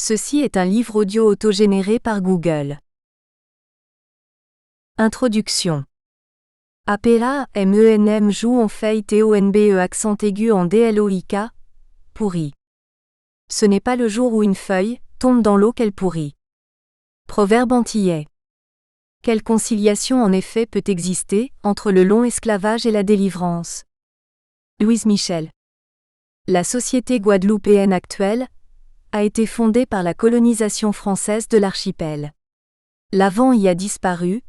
Ceci est un livre audio autogénéré par Google. Introduction. Apela, MENM joue on fait TONBE accent aigu en DLOIK, pourri. Ce n'est pas le jour où une feuille tombe dans l'eau qu'elle pourrit. Proverbe antillais. Quelle conciliation en effet peut exister entre le long esclavage et la délivrance? Louise Michel. La société guadeloupéenne actuelle a été fondée par la colonisation française de l'archipel. L'avant y a disparu,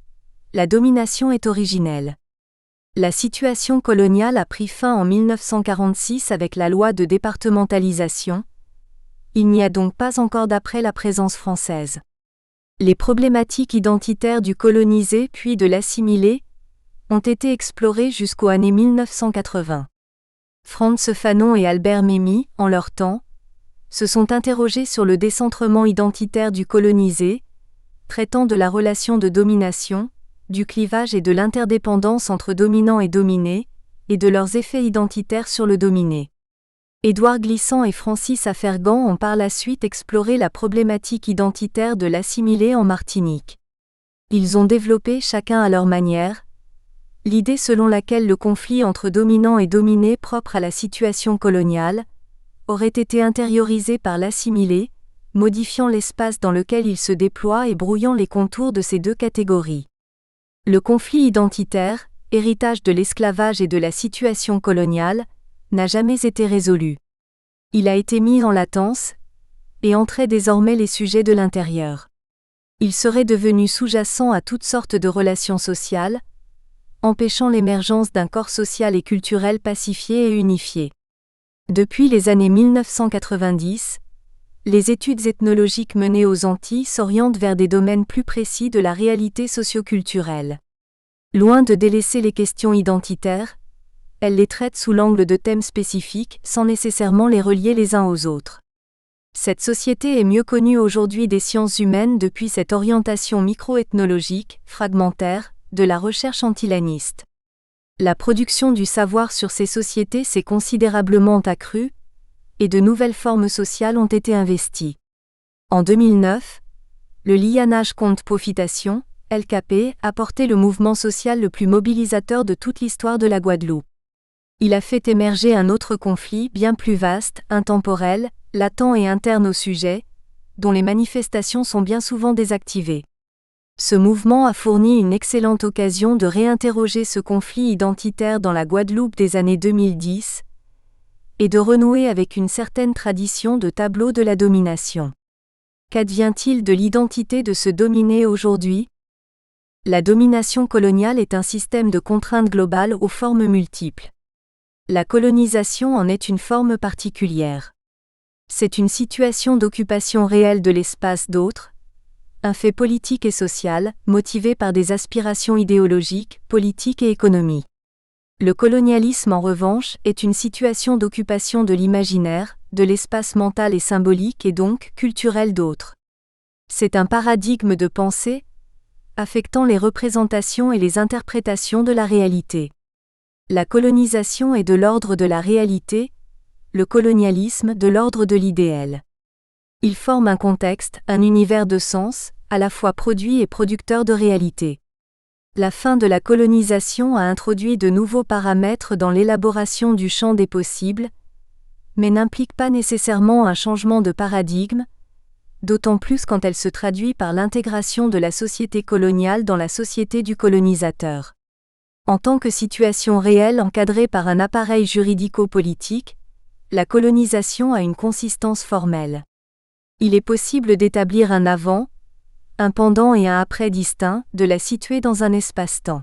la domination est originelle. La situation coloniale a pris fin en 1946 avec la loi de départementalisation. Il n'y a donc pas encore d'après la présence française. Les problématiques identitaires du colonisé puis de l'assimilé ont été explorées jusqu'aux années 1980. Frantz Fanon et Albert Memmi, en leur temps, se sont interrogés sur le décentrement identitaire du colonisé, traitant de la relation de domination, du clivage et de l'interdépendance entre dominants et dominés, et de leurs effets identitaires sur le dominé. Édouard Glissant et Francis Afergan ont par la suite exploré la problématique identitaire de l'assimilé en Martinique. Ils ont développé chacun à leur manière l'idée selon laquelle le conflit entre dominants et dominés propre à la situation coloniale aurait été intériorisé par l'assimilé, modifiant l'espace dans lequel il se déploie et brouillant les contours de ces deux catégories. Le conflit identitaire, héritage de l'esclavage et de la situation coloniale, n'a jamais été résolu. Il a été mis en latence, et entrait désormais les sujets de l'intérieur. Il serait devenu sous-jacent à toutes sortes de relations sociales, empêchant l'émergence d'un corps social et culturel pacifié et unifié. Depuis les années 1990, les études ethnologiques menées aux Antilles s'orientent vers des domaines plus précis de la réalité socio-culturelle. Loin de délaisser les questions identitaires, elles les traitent sous l'angle de thèmes spécifiques sans nécessairement les relier les uns aux autres. Cette société est mieux connue aujourd'hui des sciences humaines depuis cette orientation micro-ethnologique, fragmentaire, de la recherche antillaniste. La production du savoir sur ces sociétés s'est considérablement accrue, et de nouvelles formes sociales ont été investies. En 2009, le lianage Compte Profitation, LKP, a porté le mouvement social le plus mobilisateur de toute l'histoire de la Guadeloupe. Il a fait émerger un autre conflit bien plus vaste, intemporel, latent et interne au sujet, dont les manifestations sont bien souvent désactivées. Ce mouvement a fourni une excellente occasion de réinterroger ce conflit identitaire dans la Guadeloupe des années 2010 et de renouer avec une certaine tradition de tableau de la domination. Qu'advient-il de l'identité de ce dominé aujourd'hui? La domination coloniale est un système de contraintes globales aux formes multiples. La colonisation en est une forme particulière. C'est une situation d'occupation réelle de l'espace d'autres, un fait politique et social, motivé par des aspirations idéologiques, politiques et économiques. Le colonialisme, en revanche, est une situation d'occupation de l'imaginaire, de l'espace mental et symbolique et donc culturel d'autres. C'est un paradigme de pensée, affectant les représentations et les interprétations de la réalité. La colonisation est de l'ordre de la réalité, le colonialisme de l'ordre de l'idéal. Ils forment un contexte, un univers de sens, à la fois produit et producteur de réalité. La fin de la colonisation a introduit de nouveaux paramètres dans l'élaboration du champ des possibles, mais n'implique pas nécessairement un changement de paradigme, d'autant plus quand elle se traduit par l'intégration de la société coloniale dans la société du colonisateur. En tant que situation réelle encadrée par un appareil juridico-politique, la colonisation a une consistance formelle. Il est possible d'établir un avant, un pendant et un après distinct, de la situer dans un espace-temps.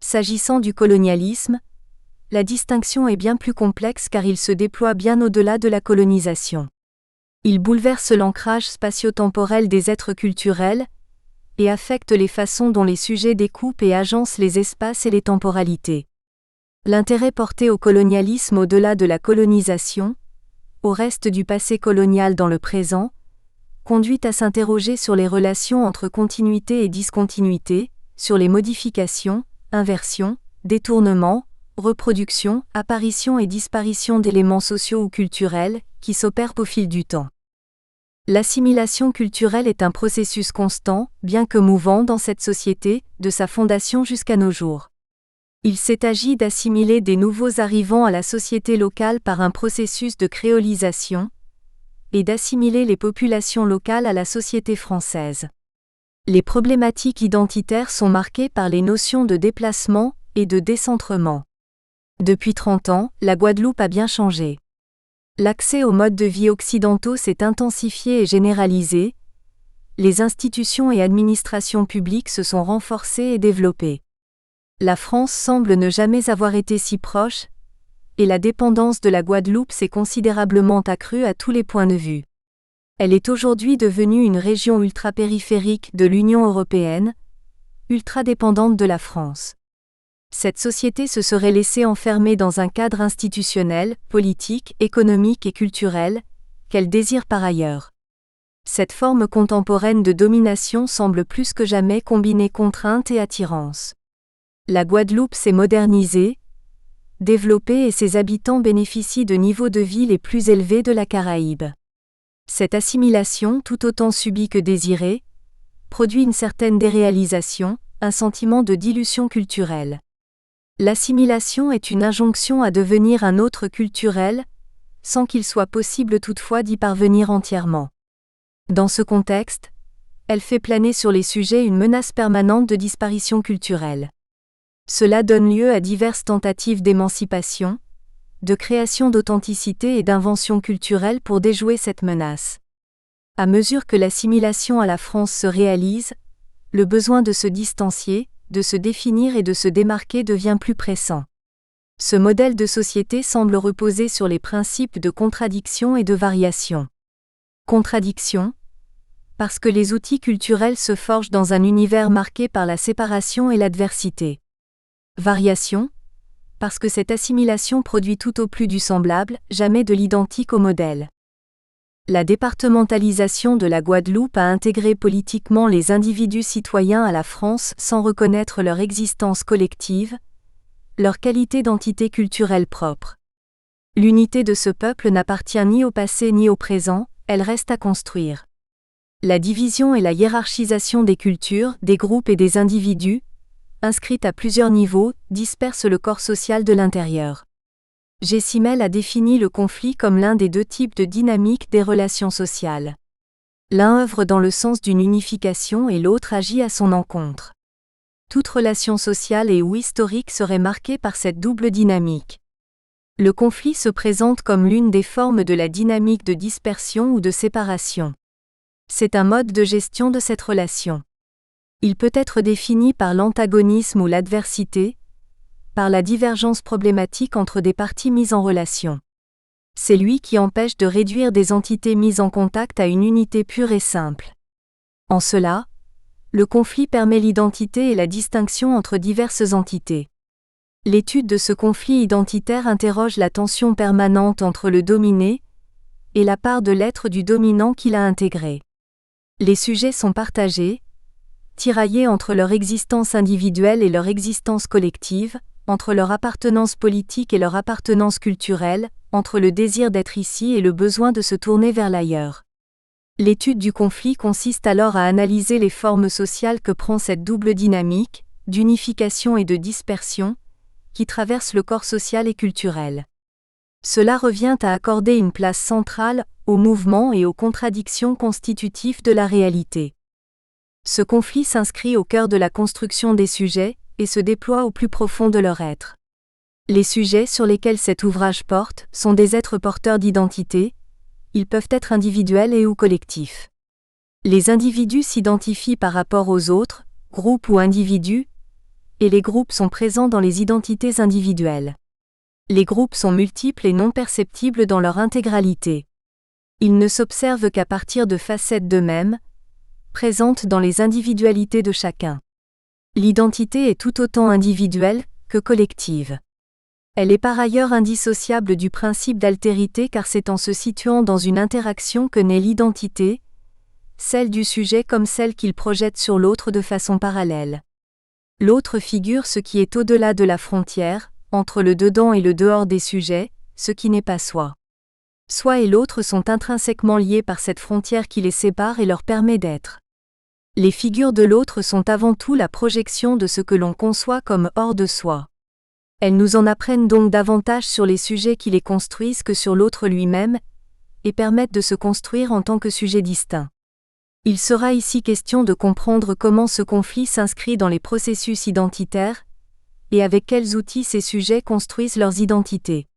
S'agissant du colonialisme, la distinction est bien plus complexe car il se déploie bien au-delà de la colonisation. Il bouleverse l'ancrage spatio-temporel des êtres culturels et affecte les façons dont les sujets découpent et agencent les espaces et les temporalités. L'intérêt porté au colonialisme au-delà de la colonisation, au reste du passé colonial dans le présent, conduit à s'interroger sur les relations entre continuité et discontinuité, sur les modifications, inversions, détournements, reproduction, apparition et disparition d'éléments sociaux ou culturels, qui s'opèrent au fil du temps. L'assimilation culturelle est un processus constant, bien que mouvant dans cette société, de sa fondation jusqu'à nos jours. Il s'est agi d'assimiler des nouveaux arrivants à la société locale par un processus de créolisation, et d'assimiler les populations locales à la société française. Les problématiques identitaires sont marquées par les notions de déplacement et de décentrement. Depuis 30 ans, la Guadeloupe a bien changé. L'accès aux modes de vie occidentaux s'est intensifié et généralisé. Les institutions et administrations publiques se sont renforcées et développées. La France semble ne jamais avoir été si proche, et la dépendance de la Guadeloupe s'est considérablement accrue à tous les points de vue. Elle est aujourd'hui devenue une région ultra-périphérique de l'Union européenne, ultra-dépendante de la France. Cette société se serait laissée enfermer dans un cadre institutionnel, politique, économique et culturel, qu'elle désire par ailleurs. Cette forme contemporaine de domination semble plus que jamais combiner contrainte et attirance. La Guadeloupe s'est modernisée, développée et ses habitants bénéficient de niveaux de vie les plus élevés de la Caraïbe. Cette assimilation, tout autant subie que désirée, produit une certaine déréalisation, un sentiment de dilution culturelle. L'assimilation est une injonction à devenir un autre culturel, sans qu'il soit possible toutefois d'y parvenir entièrement. Dans ce contexte, elle fait planer sur les sujets une menace permanente de disparition culturelle. Cela donne lieu à diverses tentatives d'émancipation, de création d'authenticité et d'invention culturelle pour déjouer cette menace. À mesure que l'assimilation à la France se réalise, le besoin de se distancier, de se définir et de se démarquer devient plus pressant. Ce modèle de société semble reposer sur les principes de contradiction et de variation. Contradiction, parce que les outils culturels se forgent dans un univers marqué par la séparation et l'adversité. Variation, parce que cette assimilation produit tout au plus du semblable, jamais de l'identique au modèle. La départementalisation de la Guadeloupe a intégré politiquement les individus citoyens à la France sans reconnaître leur existence collective, leur qualité d'entité culturelle propre. L'unité de ce peuple n'appartient ni au passé ni au présent, elle reste à construire. La division et la hiérarchisation des cultures, des groupes et des individus, inscrites à plusieurs niveaux, dispersent le corps social de l'intérieur. Gessimel a défini le conflit comme l'un des deux types de dynamique des relations sociales. L'un œuvre dans le sens d'une unification et l'autre agit à son encontre. Toute relation sociale et ou historique serait marquée par cette double dynamique. Le conflit se présente comme l'une des formes de la dynamique de dispersion ou de séparation. C'est un mode de gestion de cette relation. Il peut être défini par l'antagonisme ou l'adversité, par la divergence problématique entre des parties mises en relation. C'est lui qui empêche de réduire des entités mises en contact à une unité pure et simple. En cela, le conflit permet l'identité et la distinction entre diverses entités. L'étude de ce conflit identitaire interroge la tension permanente entre le dominé et la part de l'être du dominant qu'il a intégré. Les sujets sont partagés, tiraillés entre leur existence individuelle et leur existence collective, entre leur appartenance politique et leur appartenance culturelle, entre le désir d'être ici et le besoin de se tourner vers l'ailleurs. L'étude du conflit consiste alors à analyser les formes sociales que prend cette double dynamique, d'unification et de dispersion, qui traverse le corps social et culturel. Cela revient à accorder une place centrale aux mouvements et aux contradictions constitutives de la réalité. Ce conflit s'inscrit au cœur de la construction des sujets, et se déploie au plus profond de leur être. Les sujets sur lesquels cet ouvrage porte sont des êtres porteurs d'identité, ils peuvent être individuels et ou collectifs. Les individus s'identifient par rapport aux autres, groupes ou individus, et les groupes sont présents dans les identités individuelles. Les groupes sont multiples et non perceptibles dans leur intégralité. Ils ne s'observent qu'à partir de facettes d'eux-mêmes, présentes dans les individualités de chacun. L'identité est tout autant individuelle que collective. Elle est par ailleurs indissociable du principe d'altérité car c'est en se situant dans une interaction que naît l'identité, celle du sujet comme celle qu'il projette sur l'autre de façon parallèle. L'autre figure ce qui est au-delà de la frontière, entre le dedans et le dehors des sujets, ce qui n'est pas soi. Soi et l'autre sont intrinsèquement liés par cette frontière qui les sépare et leur permet d'être. Les figures de l'autre sont avant tout la projection de ce que l'on conçoit comme hors de soi. Elles nous en apprennent donc davantage sur les sujets qui les construisent que sur l'autre lui-même, et permettent de se construire en tant que sujet distinct. Il sera ici question de comprendre comment ce conflit s'inscrit dans les processus identitaires, et avec quels outils ces sujets construisent leurs identités.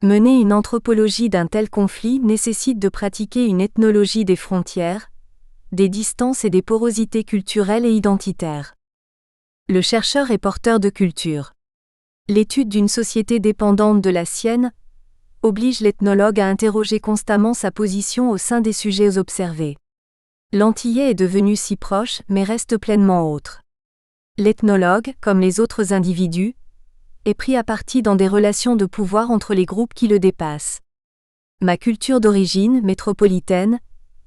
Mener une anthropologie d'un tel conflit nécessite de pratiquer une ethnologie des frontières, des distances et des porosités culturelles et identitaires. Le chercheur est porteur de culture. L'étude d'une société dépendante de la sienne oblige l'ethnologue à interroger constamment sa position au sein des sujets observés. L'antillais est devenu si proche mais reste pleinement autre. L'ethnologue, comme les autres individus, est pris à partie dans des relations de pouvoir entre les groupes qui le dépassent. Ma culture d'origine, métropolitaine,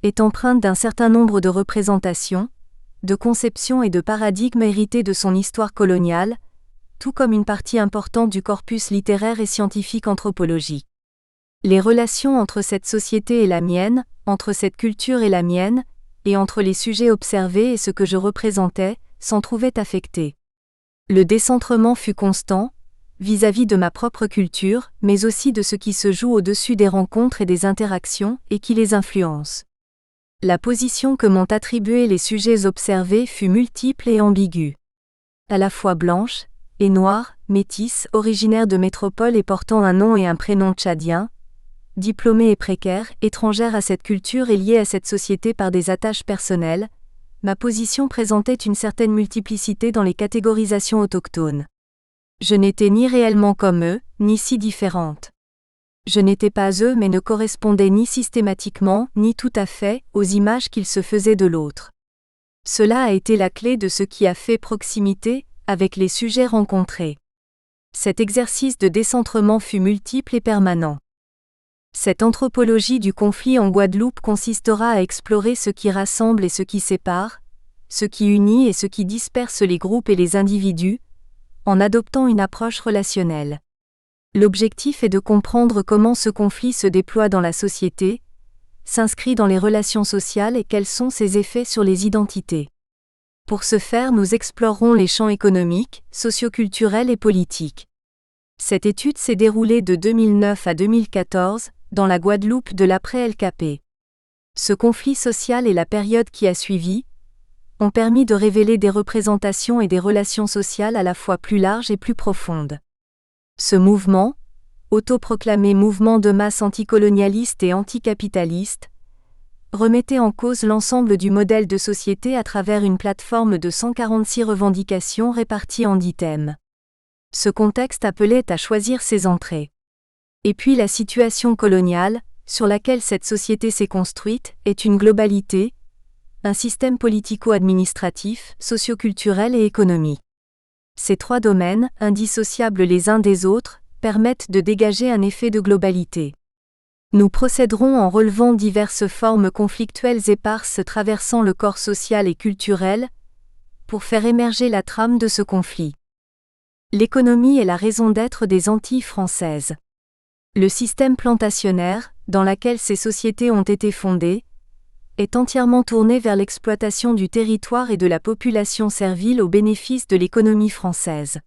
est empreinte d'un certain nombre de représentations, de conceptions et de paradigmes hérités de son histoire coloniale, tout comme une partie importante du corpus littéraire et scientifique anthropologique. Les relations entre cette société et la mienne, entre cette culture et la mienne, et entre les sujets observés et ce que je représentais, s'en trouvaient affectées. Le décentrement fut constant, vis-à-vis de ma propre culture, mais aussi de ce qui se joue au-dessus des rencontres et des interactions, et qui les influence. La position que m'ont attribuée les sujets observés fut multiple et ambiguë. À la fois blanche et noire, métisse, originaire de métropole et portant un nom et un prénom tchadiens, diplômée et précaire, étrangère à cette culture et liée à cette société par des attaches personnelles, ma position présentait une certaine multiplicité dans les catégorisations autochtones. Je n'étais ni réellement comme eux, ni si différente. Je n'étais pas eux mais ne correspondais ni systématiquement, ni tout à fait, aux images qu'ils se faisaient de l'autre. Cela a été la clé de ce qui a fait proximité, avec les sujets rencontrés. Cet exercice de décentrement fut multiple et permanent. Cette anthropologie du conflit en Guadeloupe consistera à explorer ce qui rassemble et ce qui sépare, ce qui unit et ce qui disperse les groupes et les individus, en adoptant une approche relationnelle. L'objectif est de comprendre comment ce conflit se déploie dans la société, s'inscrit dans les relations sociales et quels sont ses effets sur les identités. Pour ce faire, nous explorerons les champs économiques, socioculturels et politiques. Cette étude s'est déroulée de 2009 à 2014, dans la Guadeloupe de l'après-LKP. Ce conflit social et la période qui a suivi ont permis de révéler des représentations et des relations sociales à la fois plus larges et plus profondes. Ce mouvement, autoproclamé mouvement de masse anticolonialiste et anticapitaliste, remettait en cause l'ensemble du modèle de société à travers une plateforme de 146 revendications réparties en 10 thèmes. Ce contexte appelait à choisir ses entrées. Et puis la situation coloniale, sur laquelle cette société s'est construite, est une globalité, un système politico-administratif, socio-culturel et économique. Ces trois domaines, indissociables les uns des autres, permettent de dégager un effet de globalité. Nous procéderons en relevant diverses formes conflictuelles éparses traversant le corps social et culturel, pour faire émerger la trame de ce conflit. L'économie est la raison d'être des Antilles françaises. Le système plantationnaire, dans lequel ces sociétés ont été fondées, est entièrement tourné vers l'exploitation du territoire et de la population servile au bénéfice de l'économie française.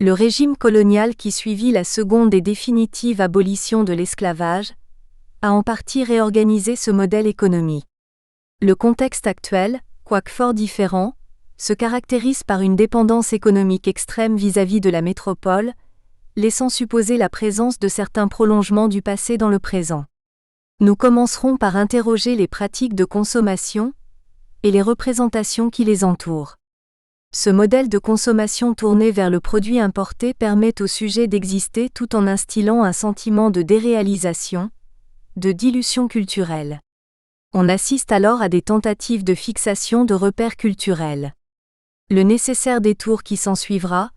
Le régime colonial qui suivit la seconde et définitive abolition de l'esclavage a en partie réorganisé ce modèle économique. Le contexte actuel, quoique fort différent, se caractérise par une dépendance économique extrême vis-à-vis de la métropole, laissant supposer la présence de certains prolongements du passé dans le présent. Nous commencerons par interroger les pratiques de consommation et les représentations qui les entourent. Ce modèle de consommation tourné vers le produit importé permet au sujet d'exister tout en instillant un sentiment de déréalisation, de dilution culturelle. On assiste alors à des tentatives de fixation de repères culturels. Le nécessaire détour qui s'ensuivra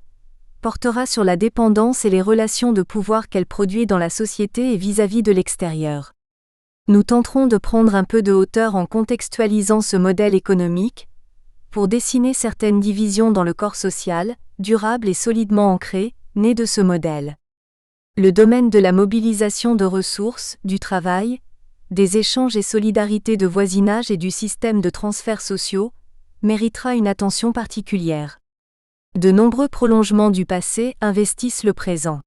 portera sur la dépendance et les relations de pouvoir qu'elle produit dans la société et vis-à-vis de l'extérieur. Nous tenterons de prendre un peu de hauteur en contextualisant ce modèle économique, pour dessiner certaines divisions dans le corps social, durables et solidement ancrées, nées de ce modèle. Le domaine de la mobilisation de ressources, du travail, des échanges et solidarités de voisinage et du système de transferts sociaux méritera une attention particulière. De nombreux prolongements du passé investissent le présent.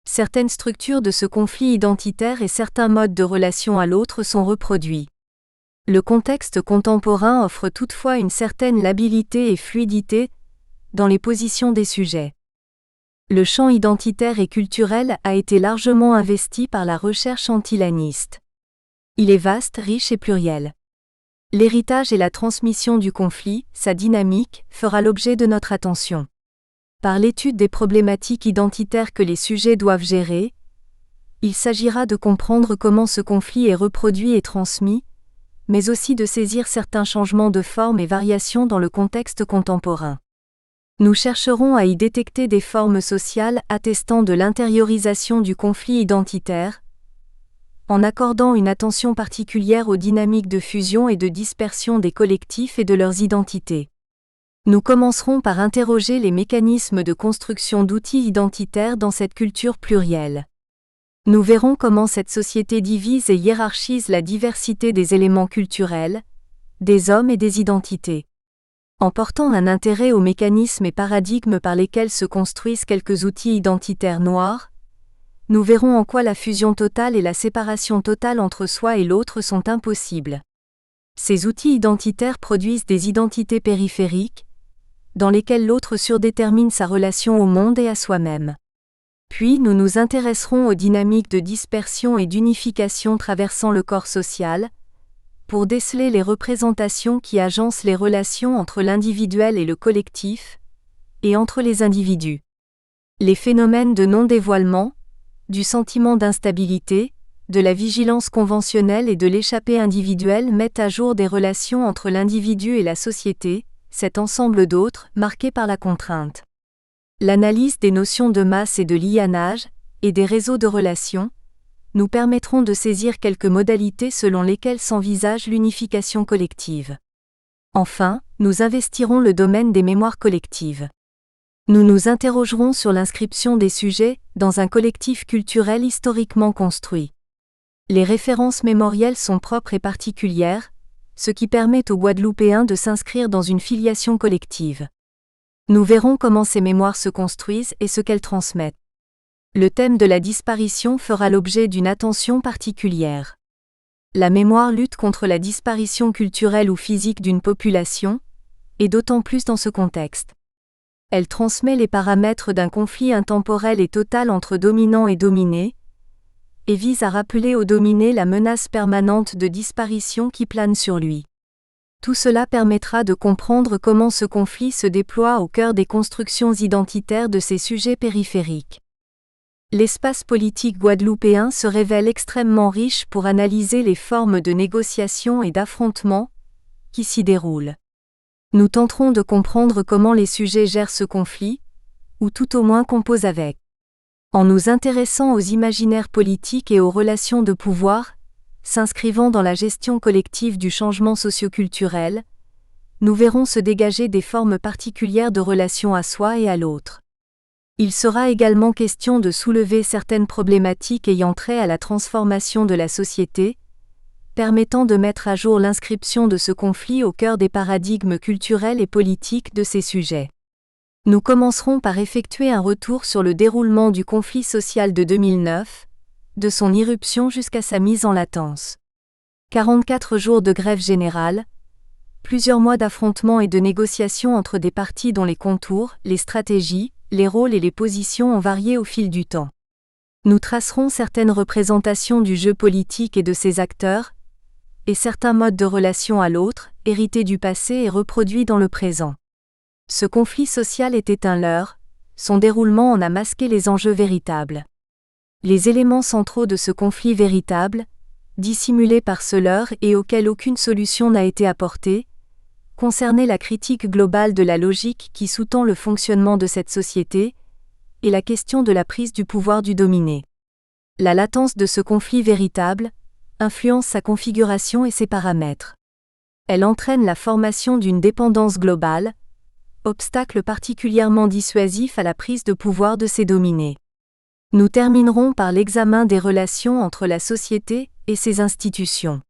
Certaines structures de ce conflit identitaire et certains modes de relation à l'autre sont reproduits. Le contexte contemporain offre toutefois une certaine labilité et fluidité dans les positions des sujets. Le champ identitaire et culturel a été largement investi par la recherche antilaniste. Il est vaste, riche et pluriel. L'héritage et la transmission du conflit, sa dynamique, fera l'objet de notre attention. Par l'étude des problématiques identitaires que les sujets doivent gérer, il s'agira de comprendre comment ce conflit est reproduit et transmis, mais aussi de saisir certains changements de forme et variations dans le contexte contemporain. Nous chercherons à y détecter des formes sociales attestant de l'intériorisation du conflit identitaire, en accordant une attention particulière aux dynamiques de fusion et de dispersion des collectifs et de leurs identités. Nous commencerons par interroger les mécanismes de construction d'outils identitaires dans cette culture plurielle. Nous verrons comment cette société divise et hiérarchise la diversité des éléments culturels, des hommes et des identités. En portant un intérêt aux mécanismes et paradigmes par lesquels se construisent quelques outils identitaires noirs, nous verrons en quoi la fusion totale et la séparation totale entre soi et l'autre sont impossibles. Ces outils identitaires produisent des identités périphériques, dans lesquelles l'autre surdétermine sa relation au monde et à soi-même. Puis nous nous intéresserons aux dynamiques de dispersion et d'unification traversant le corps social, pour déceler les représentations qui agencent les relations entre l'individuel et le collectif, et entre les individus. Les phénomènes de non-dévoilement, du sentiment d'instabilité, de la vigilance conventionnelle et de l'échappée individuelle mettent à jour des relations entre l'individu et la société, cet ensemble d'autres, marqués par la contrainte. L'analyse des notions de masse et de lianage, et des réseaux de relations, nous permettront de saisir quelques modalités selon lesquelles s'envisage l'unification collective. Enfin, nous investirons le domaine des mémoires collectives. Nous nous interrogerons sur l'inscription des sujets dans un collectif culturel historiquement construit. Les références mémorielles sont propres et particulières, ce qui permet aux Guadeloupéens de s'inscrire dans une filiation collective. Nous verrons comment ces mémoires se construisent et ce qu'elles transmettent. Le thème de la disparition fera l'objet d'une attention particulière. La mémoire lutte contre la disparition culturelle ou physique d'une population, et d'autant plus dans ce contexte. Elle transmet les paramètres d'un conflit intemporel et total entre dominant et dominé, et vise à rappeler au dominé la menace permanente de disparition qui plane sur lui. Tout cela permettra de comprendre comment ce conflit se déploie au cœur des constructions identitaires de ces sujets périphériques. L'espace politique guadeloupéen se révèle extrêmement riche pour analyser les formes de négociation et d'affrontement qui s'y déroulent. Nous tenterons de comprendre comment les sujets gèrent ce conflit, ou tout au moins composent avec. En nous intéressant aux imaginaires politiques et aux relations de pouvoir, s'inscrivant dans la gestion collective du changement socioculturel, nous verrons se dégager des formes particulières de relation à soi et à l'autre. Il sera également question de soulever certaines problématiques ayant trait à la transformation de la société, permettant de mettre à jour l'inscription de ce conflit au cœur des paradigmes culturels et politiques de ces sujets. Nous commencerons par effectuer un retour sur le déroulement du conflit social de 2009, de son irruption jusqu'à sa mise en latence. 44 jours de grève générale, plusieurs mois d'affrontements et de négociations entre des partis dont les contours, les stratégies, les rôles et les positions ont varié au fil du temps. Nous tracerons certaines représentations du jeu politique et de ses acteurs, et certains modes de relation à l'autre, hérités du passé et reproduits dans le présent. Ce conflit social était un leurre, son déroulement en a masqué les enjeux véritables. Les éléments centraux de ce conflit véritable, dissimulés par ce leurre et auquel aucune solution n'a été apportée, concernaient la critique globale de la logique qui sous-tend le fonctionnement de cette société, et la question de la prise du pouvoir du dominé. La latence de ce conflit véritable influence sa configuration et ses paramètres. Elle entraîne la formation d'une dépendance globale, obstacle particulièrement dissuasif à la prise de pouvoir de ses dominés. Nous terminerons par l'examen des relations entre la société et ses institutions.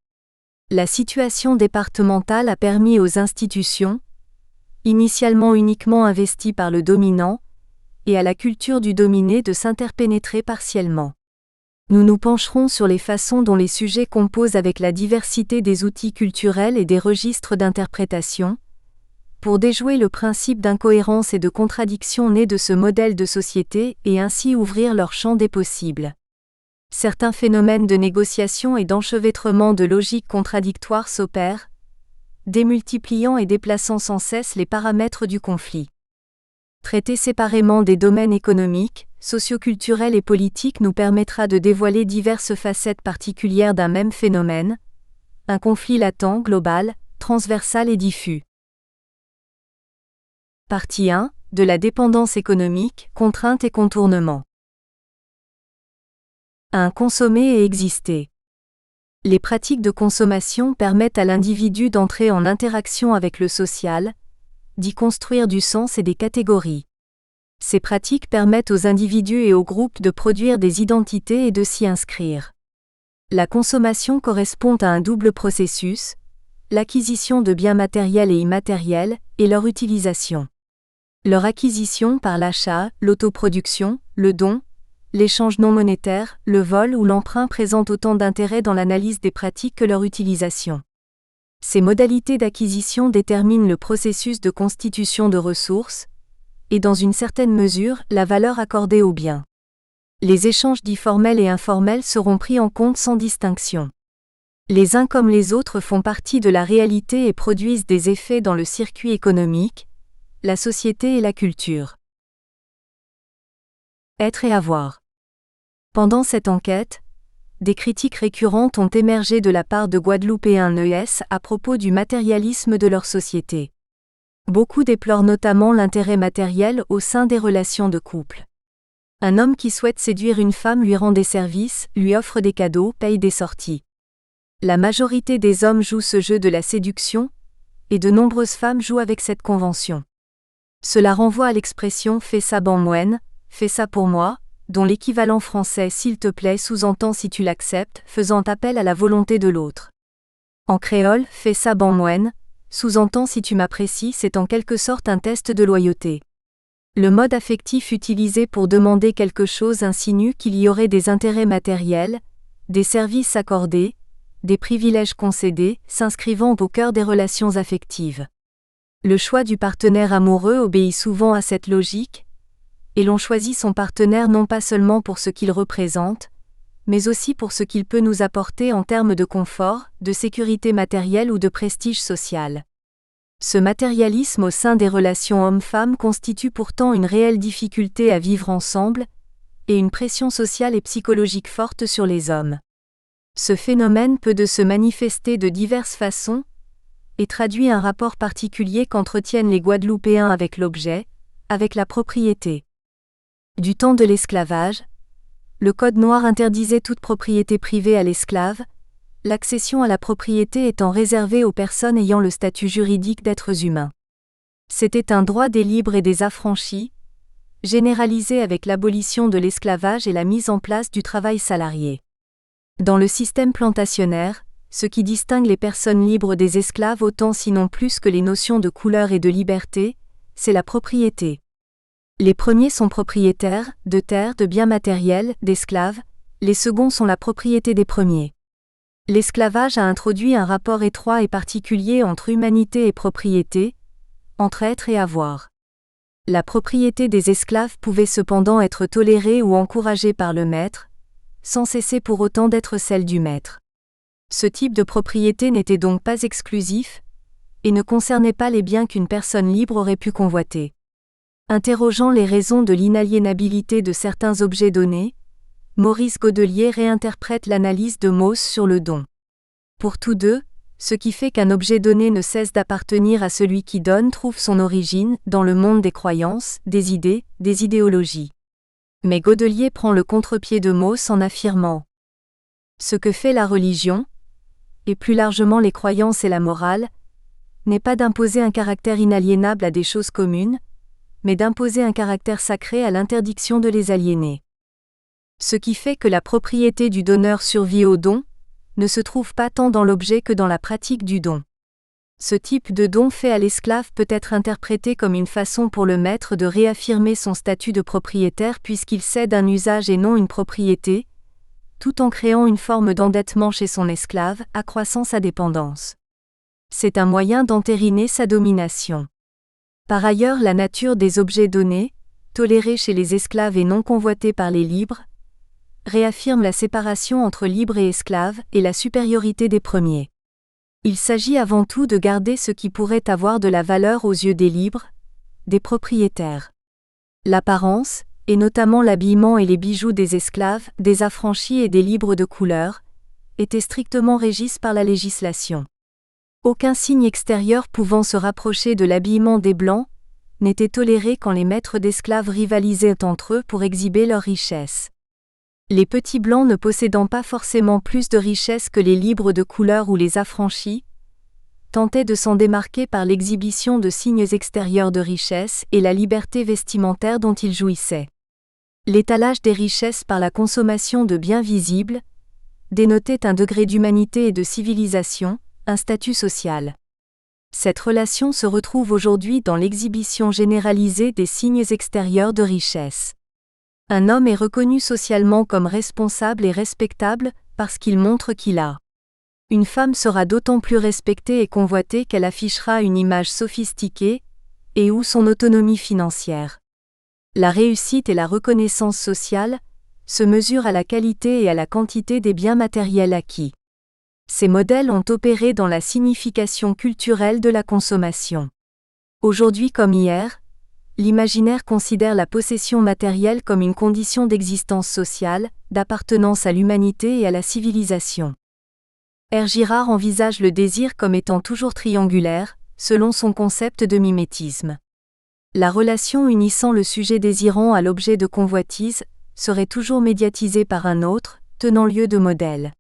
La situation départementale a permis aux institutions, initialement uniquement investies par le dominant, et à la culture du dominé de s'interpénétrer partiellement. Nous nous pencherons sur les façons dont les sujets composent avec la diversité des outils culturels et des registres d'interprétation, pour déjouer le principe d'incohérence et de contradiction né de ce modèle de société et ainsi ouvrir leur champ des possibles. Certains phénomènes de négociation et d'enchevêtrement de logiques contradictoires s'opèrent, démultipliant et déplaçant sans cesse les paramètres du conflit. Traiter séparément des domaines économiques, socioculturels et politiques nous permettra de dévoiler diverses facettes particulières d'un même phénomène, un conflit latent, global, transversal et diffus. Partie 1, de la dépendance économique, contraintes et contournements. 1. Consommer et exister. Les pratiques de consommation permettent à l'individu d'entrer en interaction avec le social, d'y construire du sens et des catégories. Ces pratiques permettent aux individus et aux groupes de produire des identités et de s'y inscrire. La consommation correspond à un double processus, l'acquisition de biens matériels et immatériels, et leur utilisation. Leur acquisition par l'achat, l'autoproduction, le don, l'échange non monétaire, le vol ou l'emprunt présentent autant d'intérêt dans l'analyse des pratiques que leur utilisation. Ces modalités d'acquisition déterminent le processus de constitution de ressources, et dans une certaine mesure, la valeur accordée aux biens. Les échanges dits formels et informels seront pris en compte sans distinction. Les uns comme les autres font partie de la réalité et produisent des effets dans le circuit économique, la société et la culture. Être et avoir. Pendant cette enquête, des critiques récurrentes ont émergé de la part de Guadeloupéens NES à propos du matérialisme de leur société. Beaucoup déplorent notamment l'intérêt matériel au sein des relations de couple. Un homme qui souhaite séduire une femme lui rend des services, lui offre des cadeaux, paye des sorties. La majorité des hommes jouent ce jeu de la séduction, et de nombreuses femmes jouent avec cette convention. Cela renvoie à l'expression « fais ça ban moine »,« fais ça pour moi », dont l'équivalent français « s'il te plaît » sous-entend si tu l'acceptes, faisant appel à la volonté de l'autre. En créole, « fais ça ban moine » sous-entend si tu m'apprécies, c'est en quelque sorte un test de loyauté. Le mode affectif utilisé pour demander quelque chose insinue qu'il y aurait des intérêts matériels, des services accordés, des privilèges concédés, s'inscrivant au cœur des relations affectives. Le choix du partenaire amoureux obéit souvent à cette logique, et l'on choisit son partenaire non pas seulement pour ce qu'il représente, mais aussi pour ce qu'il peut nous apporter en termes de confort, de sécurité matérielle ou de prestige social. Ce matérialisme au sein des relations hommes-femmes constitue pourtant une réelle difficulté à vivre ensemble, et une pression sociale et psychologique forte sur les hommes. Ce phénomène peut se manifester de diverses façons, et traduit un rapport particulier qu'entretiennent les Guadeloupéens avec l'objet, avec la propriété. Du temps de l'esclavage, le Code noir interdisait toute propriété privée à l'esclave, l'accession à la propriété étant réservée aux personnes ayant le statut juridique d'êtres humains. C'était un droit des libres et des affranchis, généralisé avec l'abolition de l'esclavage et la mise en place du travail salarié. Dans le système plantationnaire, ce qui distingue les personnes libres des esclaves autant sinon plus que les notions de couleur et de liberté, c'est la propriété. Les premiers sont propriétaires, de terres, de biens matériels, d'esclaves, les seconds sont la propriété des premiers. L'esclavage a introduit un rapport étroit et particulier entre humanité et propriété, entre être et avoir. La propriété des esclaves pouvait cependant être tolérée ou encouragée par le maître, sans cesser pour autant d'être celle du maître. Ce type de propriété n'était donc pas exclusif, et ne concernait pas les biens qu'une personne libre aurait pu convoiter. Interrogeant les raisons de l'inaliénabilité de certains objets donnés, Maurice Godelier réinterprète l'analyse de Mauss sur le don. Pour tous deux, ce qui fait qu'un objet donné ne cesse d'appartenir à celui qui donne trouve son origine dans le monde des croyances, des idées, des idéologies. Mais Godelier prend le contre-pied de Mauss en affirmant « Ce que fait la religion, et plus largement les croyances et la morale, n'est pas d'imposer un caractère inaliénable à des choses communes, mais d'imposer un caractère sacré à l'interdiction de les aliéner. Ce qui fait que la propriété du donneur survit au don, ne se trouve pas tant dans l'objet que dans la pratique du don. Ce type de don fait à l'esclave peut être interprété comme une façon pour le maître de réaffirmer son statut de propriétaire puisqu'il cède un usage et non une propriété, tout en créant une forme d'endettement chez son esclave, accroissant sa dépendance. C'est un moyen d'entériner sa domination. Par ailleurs, la nature des objets donnés, tolérés chez les esclaves et non convoités par les libres, réaffirme la séparation entre libres et esclaves et la supériorité des premiers. Il s'agit avant tout de garder ce qui pourrait avoir de la valeur aux yeux des libres, des propriétaires. L'apparence, et notamment l'habillement et les bijoux des esclaves, des affranchis et des libres de couleur, étaient strictement régis par la législation. Aucun signe extérieur pouvant se rapprocher de l'habillement des Blancs n'était toléré quand les maîtres d'esclaves rivalisaient entre eux pour exhiber leurs richesses. Les petits Blancs ne possédant pas forcément plus de richesses que les libres de couleur ou les affranchis, tentaient de s'en démarquer par l'exhibition de signes extérieurs de richesse et la liberté vestimentaire dont ils jouissaient. L'étalage des richesses par la consommation de biens visibles dénotait un degré d'humanité et de civilisation, un statut social. Cette relation se retrouve aujourd'hui dans l'exhibition généralisée des signes extérieurs de richesse. Un homme est reconnu socialement comme responsable et respectable parce qu'il montre qu'il a. Une femme sera d'autant plus respectée et convoitée qu'elle affichera une image sophistiquée et ou son autonomie financière. La réussite et la reconnaissance sociale se mesurent à la qualité et à la quantité des biens matériels acquis. Ces modèles ont opéré dans la signification culturelle de la consommation. Aujourd'hui comme hier, l'imaginaire considère la possession matérielle comme une condition d'existence sociale, d'appartenance à l'humanité et à la civilisation. R. Girard envisage le désir comme étant toujours triangulaire, selon son concept de mimétisme. La relation unissant le sujet désirant à l'objet de convoitise serait toujours médiatisée par un autre, tenant lieu de modèle.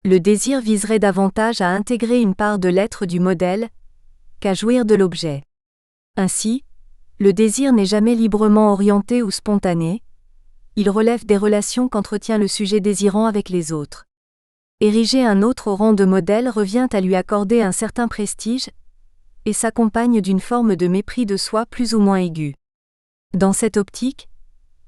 Le désir viserait davantage à intégrer une part de l'être du modèle qu'à jouir de l'objet. Ainsi, le désir n'est jamais librement orienté ou spontané, il relève des relations qu'entretient le sujet désirant avec les autres. Ériger un autre au rang de modèle revient à lui accorder un certain prestige, et s'accompagne d'une forme de mépris de soi plus ou moins aiguë. Dans cette optique,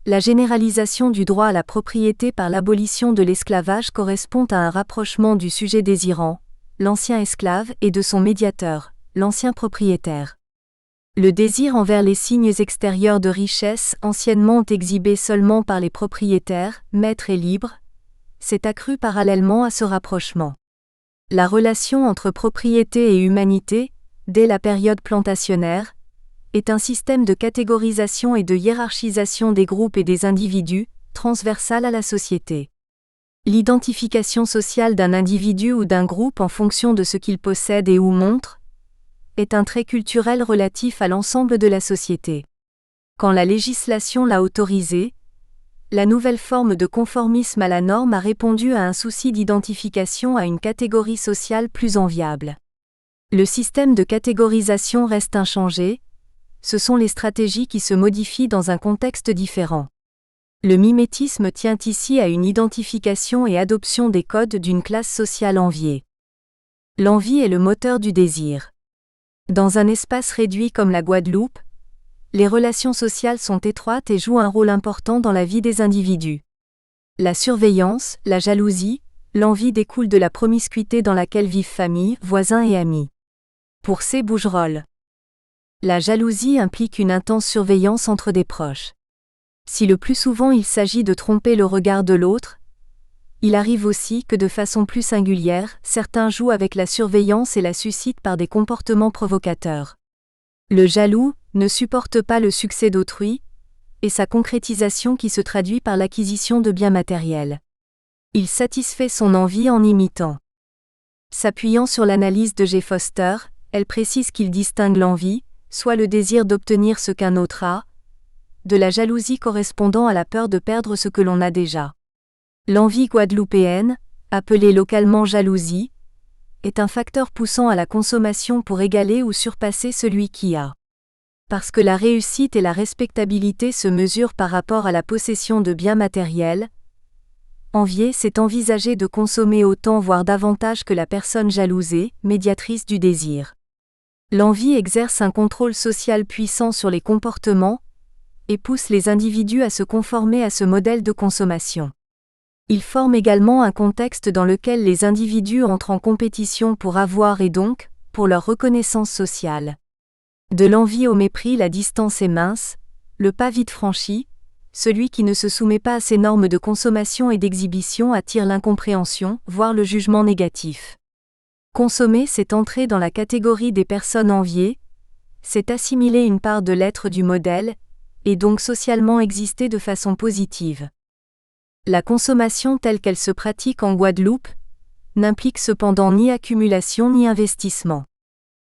la généralisation du droit à la propriété par l'abolition de l'esclavage correspond à un rapprochement du sujet désirant, l'ancien esclave, et de son médiateur, l'ancien propriétaire. Le désir envers les signes extérieurs de richesse anciennement exhibés seulement par les propriétaires, maîtres et libres, s'est accru parallèlement à ce rapprochement. La relation entre propriété et humanité, dès la période plantationnaire, est un système de catégorisation et de hiérarchisation des groupes et des individus, transversal à la société. L'identification sociale d'un individu ou d'un groupe en fonction de ce qu'il possède et ou montre, est un trait culturel relatif à l'ensemble de la société. Quand la législation l'a autorisé, la nouvelle forme de conformisme à la norme a répondu à un souci d'identification à une catégorie sociale plus enviable. Le système de catégorisation reste inchangé, ce sont les stratégies qui se modifient dans un contexte différent. Le mimétisme tient ici à une identification et adoption des codes d'une classe sociale enviée. L'envie est le moteur du désir. Dans un espace réduit comme la Guadeloupe, les relations sociales sont étroites et jouent un rôle important dans la vie des individus. La surveillance, la jalousie, l'envie découlent de la promiscuité dans laquelle vivent famille, voisins et amis. Pour C. Bougerolles, la jalousie implique une intense surveillance entre des proches. Si le plus souvent il s'agit de tromper le regard de l'autre, il arrive aussi que de façon plus singulière, certains jouent avec la surveillance et la suscitent par des comportements provocateurs. Le jaloux ne supporte pas le succès d'autrui, et sa concrétisation qui se traduit par l'acquisition de biens matériels. Il satisfait son envie en imitant. S'appuyant sur l'analyse de G. Foster, elle précise qu'il distingue l'envie, soit le désir d'obtenir ce qu'un autre a, de la jalousie correspondant à la peur de perdre ce que l'on a déjà. L'envie guadeloupéenne, appelée localement jalousie, est un facteur poussant à la consommation pour égaler ou surpasser celui qui a. Parce que la réussite et la respectabilité se mesurent par rapport à la possession de biens matériels, Envier, c'est envisager de consommer autant voire davantage que la personne jalousée, médiatrice du désir. L'envie exerce un contrôle social puissant sur les comportements et pousse les individus à se conformer à ce modèle de consommation. Il forme également un contexte dans lequel les individus entrent en compétition pour avoir et donc, pour leur reconnaissance sociale. De l'envie au mépris, la distance est mince, le pas vite franchi. Celui qui ne se soumet pas à ces normes de consommation et d'exhibition attire l'incompréhension, voire le jugement négatif. Consommer, c'est entrer dans la catégorie des personnes enviées, c'est assimiler une part de l'être du modèle, et donc socialement exister de façon positive. La consommation telle qu'elle se pratique en Guadeloupe n'implique cependant ni accumulation ni investissement.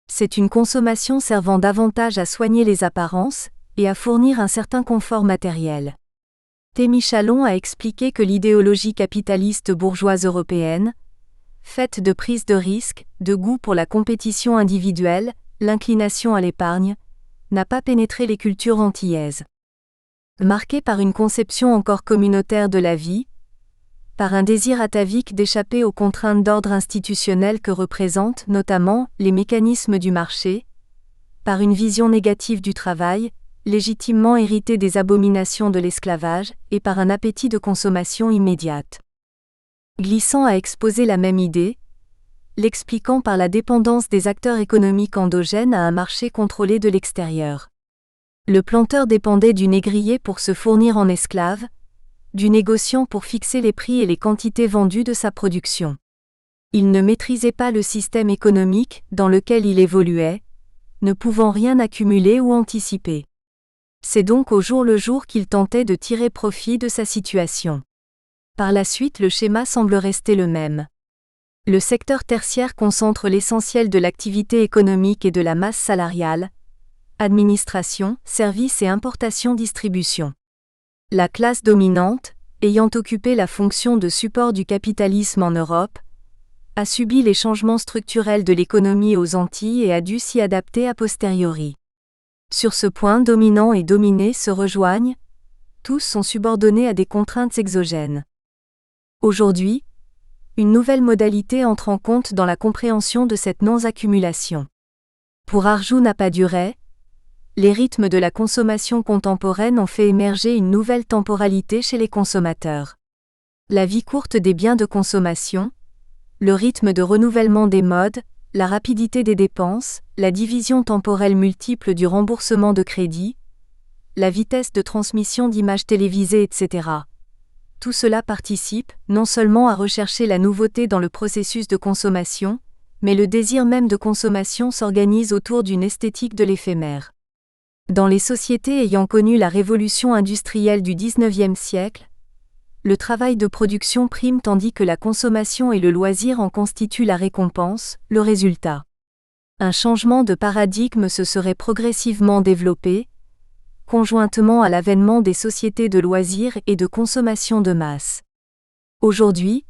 C'est une consommation servant davantage à soigner les apparences, et à fournir un certain confort matériel. Témi Chalon a expliqué que l'idéologie capitaliste bourgeoise européenne, faite de prise de risque, de goût pour la compétition individuelle, l'inclination à l'épargne, n'a pas pénétré les cultures antillaises. Marquée par une conception encore communautaire de la vie, par un désir atavique d'échapper aux contraintes d'ordre institutionnel que représentent notamment les mécanismes du marché, par une vision négative du travail, légitimement hérité des abominations de l'esclavage, et par un appétit de consommation immédiate. Glissant a exposé la même idée, l'expliquant par la dépendance des acteurs économiques endogènes à un marché contrôlé de l'extérieur. Le planteur dépendait du négrier pour se fournir en esclaves, du négociant pour fixer les prix et les quantités vendues de sa production. Il ne maîtrisait pas le système économique dans lequel il évoluait, ne pouvant rien accumuler ou anticiper. C'est donc au jour le jour qu'il tentait de tirer profit de sa situation. Par la suite, le schéma semble rester le même. Le secteur tertiaire concentre l'essentiel de l'activité économique et de la masse salariale, administration, services et importation-distribution. La classe dominante, ayant occupé la fonction de support du capitalisme en Europe, a subi les changements structurels de l'économie aux Antilles et a dû s'y adapter a posteriori. Sur ce point, dominant et dominé se rejoignent, tous sont subordonnés à des contraintes exogènes. Aujourd'hui, une nouvelle modalité entre en compte dans la compréhension de cette non-accumulation. Pour Arjun Appadurai, les rythmes de la consommation contemporaine ont fait émerger une nouvelle temporalité chez les consommateurs. La vie courte des biens de consommation, le rythme de renouvellement des modes, la rapidité des dépenses, la division temporelle multiple du remboursement de crédit, la vitesse de transmission d'images télévisées, etc. Tout cela participe, non seulement à rechercher la nouveauté dans le processus de consommation, mais le désir même de consommation s'organise autour d'une esthétique de l'éphémère. Dans les sociétés ayant connu la révolution industrielle du XIXe siècle, le travail de production prime tandis que la consommation et le loisir en constituent la récompense, le résultat. Un changement de paradigme se serait progressivement développé, conjointement à l'avènement des sociétés de loisirs et de consommation de masse. Aujourd'hui,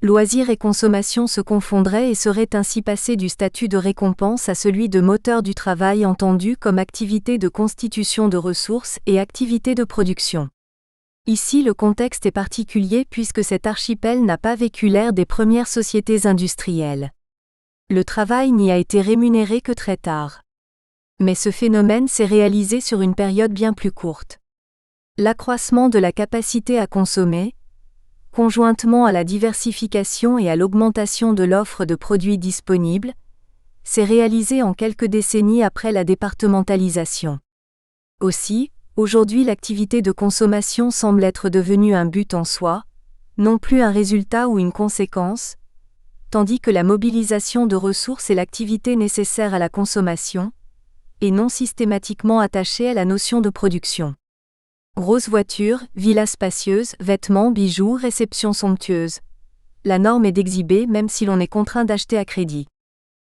loisirs et consommation se confondraient et seraient ainsi passés du statut de récompense à celui de moteur du travail entendu comme activité de constitution de ressources et activité de production. Ici le contexte est particulier puisque cet archipel n'a pas vécu l'ère des premières sociétés industrielles. Le travail n'y a été rémunéré que très tard. Mais ce phénomène s'est réalisé sur une période bien plus courte. L'accroissement de la capacité à consommer, conjointement à la diversification et à l'augmentation de l'offre de produits disponibles, s'est réalisé en quelques décennies après la départementalisation. Aussi, aujourd'hui l'activité de consommation semble être devenue un but en soi, non plus un résultat ou une conséquence, tandis que la mobilisation de ressources est l'activité nécessaire à la consommation, et non systématiquement attachée à la notion de production. Grosses voitures, villas spacieuses, vêtements, bijoux, réceptions somptueuses. La norme est d'exhiber même si l'on est contraint d'acheter à crédit.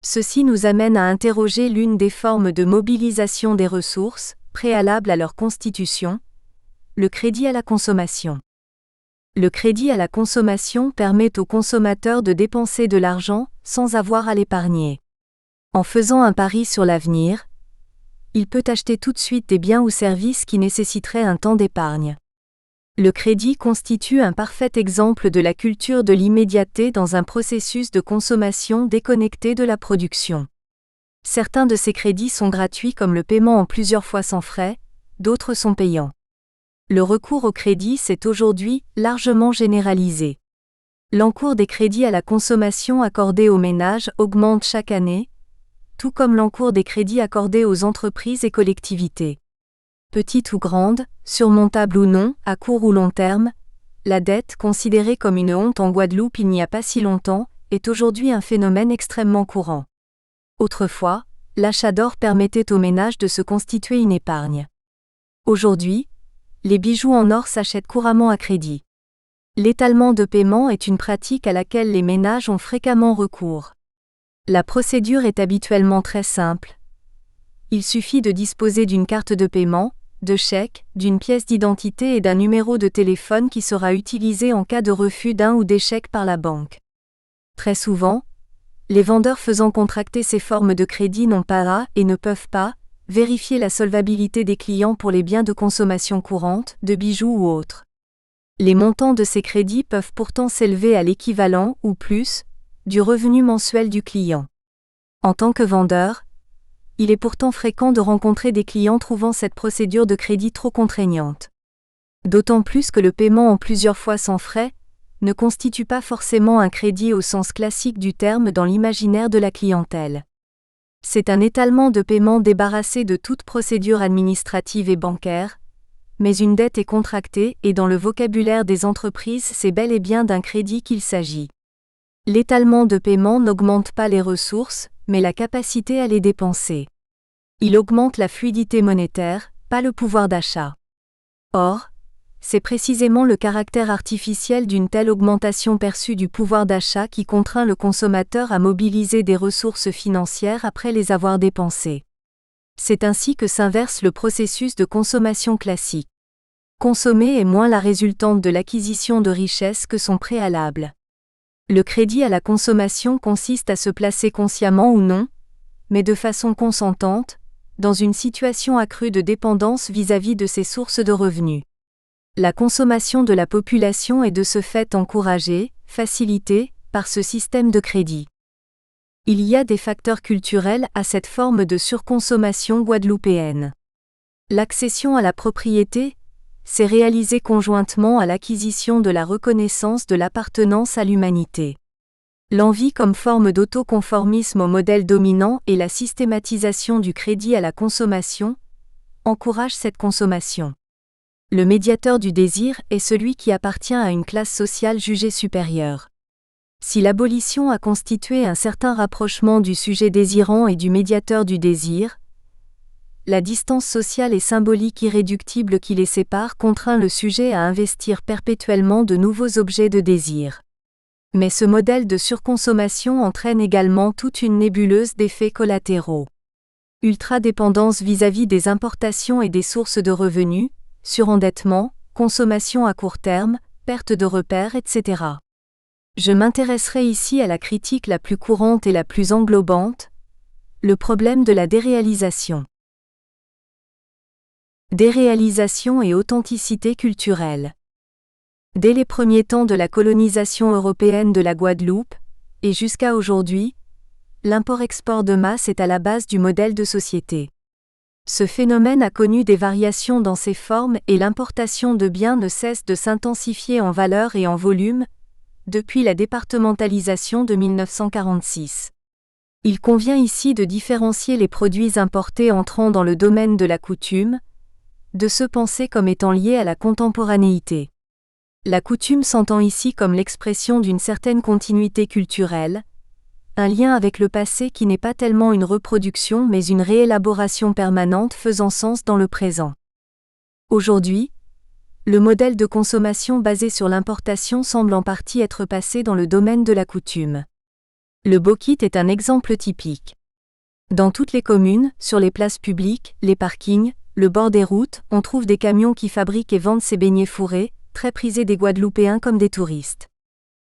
Ceci nous amène à interroger l'une des formes de mobilisation des ressources, préalable à leur constitution, le crédit à la consommation. Le crédit à la consommation permet au consommateur de dépenser de l'argent sans avoir à l'épargner. En faisant un pari sur l'avenir, il peut acheter tout de suite des biens ou services qui nécessiteraient un temps d'épargne. Le crédit constitue un parfait exemple de la culture de l'immédiateté dans un processus de consommation déconnecté de la production. Certains de ces crédits sont gratuits comme le paiement en plusieurs fois sans frais, d'autres sont payants. Le recours au crédit s'est aujourd'hui largement généralisé. L'encours des crédits à la consommation accordés aux ménages augmente chaque année, tout comme l'encours des crédits accordés aux entreprises et collectivités. Petite ou grande, surmontable ou non, à court ou long terme, la dette, considérée comme une honte en Guadeloupe il n'y a pas si longtemps, est aujourd'hui un phénomène extrêmement courant. Autrefois, l'achat d'or permettait aux ménages de se constituer une épargne. Aujourd'hui, les bijoux en or s'achètent couramment à crédit. L'étalement de paiement est une pratique à laquelle les ménages ont fréquemment recours. La procédure est habituellement très simple. Il suffit de disposer d'une carte de paiement, de chèque, d'une pièce d'identité et d'un numéro de téléphone qui sera utilisé en cas de refus d'un ou d'échec par la banque. Très souvent, les vendeurs faisant contracter ces formes de crédit n'ont pas à, et ne peuvent pas, vérifier la solvabilité des clients pour les biens de consommation courante, de bijoux ou autres. Les montants de ces crédits peuvent pourtant s'élever à l'équivalent, ou plus, du revenu mensuel du client. En tant que vendeur, il est pourtant fréquent de rencontrer des clients trouvant cette procédure de crédit trop contraignante. D'autant plus que le paiement en plusieurs fois sans frais ne constitue pas forcément un crédit au sens classique du terme dans l'imaginaire de la clientèle. C'est un étalement de paiement débarrassé de toute procédure administrative et bancaire, mais une dette est contractée et dans le vocabulaire des entreprises c'est bel et bien d'un crédit qu'il s'agit. L'étalement de paiement n'augmente pas les ressources, mais la capacité à les dépenser. Il augmente la fluidité monétaire, pas le pouvoir d'achat. Or, c'est précisément le caractère artificiel d'une telle augmentation perçue du pouvoir d'achat qui contraint le consommateur à mobiliser des ressources financières après les avoir dépensées. C'est ainsi que s'inverse le processus de consommation classique. Consommer est moins la résultante de l'acquisition de richesses que son préalable. Le crédit à la consommation consiste à se placer consciemment ou non, mais de façon consentante, dans une situation accrue de dépendance vis-à-vis de ses sources de revenus. La consommation de la population est de ce fait encouragée, facilitée, par ce système de crédit. Il y a des facteurs culturels à cette forme de surconsommation guadeloupéenne. L'accession à la propriété s'est réalisée conjointement à l'acquisition de la reconnaissance de l'appartenance à l'humanité. L'envie comme forme d'autoconformisme au modèle dominant et la systématisation du crédit à la consommation encouragent cette consommation. Le médiateur du désir est celui qui appartient à une classe sociale jugée supérieure. Si l'abolition a constitué un certain rapprochement du sujet désirant et du médiateur du désir, la distance sociale et symbolique irréductible qui les sépare contraint le sujet à investir perpétuellement de nouveaux objets de désir. Mais ce modèle de surconsommation entraîne également toute une nébuleuse d'effets collatéraux. Ultra-dépendance vis-à-vis des importations et des sources de revenus, surendettement, consommation à court terme, perte de repères, etc. Je m'intéresserai ici à la critique la plus courante et la plus englobante, le problème de la déréalisation. Déréalisation et authenticité culturelle. Dès les premiers temps de la colonisation européenne de la Guadeloupe, et jusqu'à aujourd'hui, l'import-export de masse est à la base du modèle de société. Ce phénomène a connu des variations dans ses formes et l'importation de biens ne cesse de s'intensifier en valeur et en volume, depuis la départementalisation de 1946. Il convient ici de différencier les produits importés entrant dans le domaine de la coutume, de ceux pensés comme étant liés à la contemporanéité. La coutume s'entend ici comme l'expression d'une certaine continuité culturelle, un lien avec le passé qui n'est pas tellement une reproduction mais une réélaboration permanente faisant sens dans le présent. Aujourd'hui, le modèle de consommation basé sur l'importation semble en partie être passé dans le domaine de la coutume. Le bauxite est un exemple typique. Dans toutes les communes, sur les places publiques, les parkings, le bord des routes, on trouve des camions qui fabriquent et vendent ces beignets fourrés, très prisés des Guadeloupéens comme des touristes.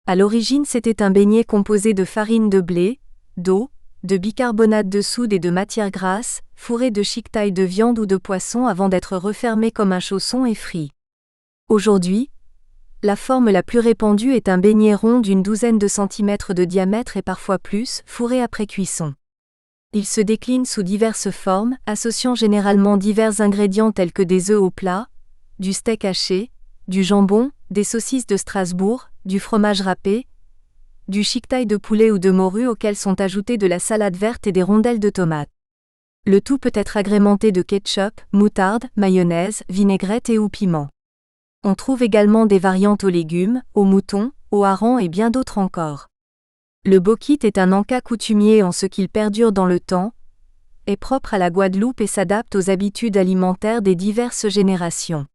À l'origine, c'était un beignet composé de farine de blé, d'eau, de bicarbonate de soude et de matière grasse, fourré de chiquetaille de viande ou de poisson avant d'être refermé comme un chausson et frit. Aujourd'hui, la forme la plus répandue est un beignet rond d'une douzaine de centimètres de diamètre et parfois plus, fourré après cuisson. Il se décline sous diverses formes, associant généralement divers ingrédients tels que des œufs au plat, du steak haché, du jambon, des saucisses de Strasbourg, du fromage râpé, du chiquetail de poulet ou de morue auxquels sont ajoutées de la salade verte et des rondelles de tomates. Le tout peut être agrémenté de ketchup, moutarde, mayonnaise, vinaigrette et ou piment. On trouve également des variantes aux légumes, aux moutons, aux harengs et bien d'autres encore. Le bokit est un encas coutumier en ce qu'il perdure dans le temps, est propre à la Guadeloupe et s'adapte aux habitudes alimentaires des diverses générations.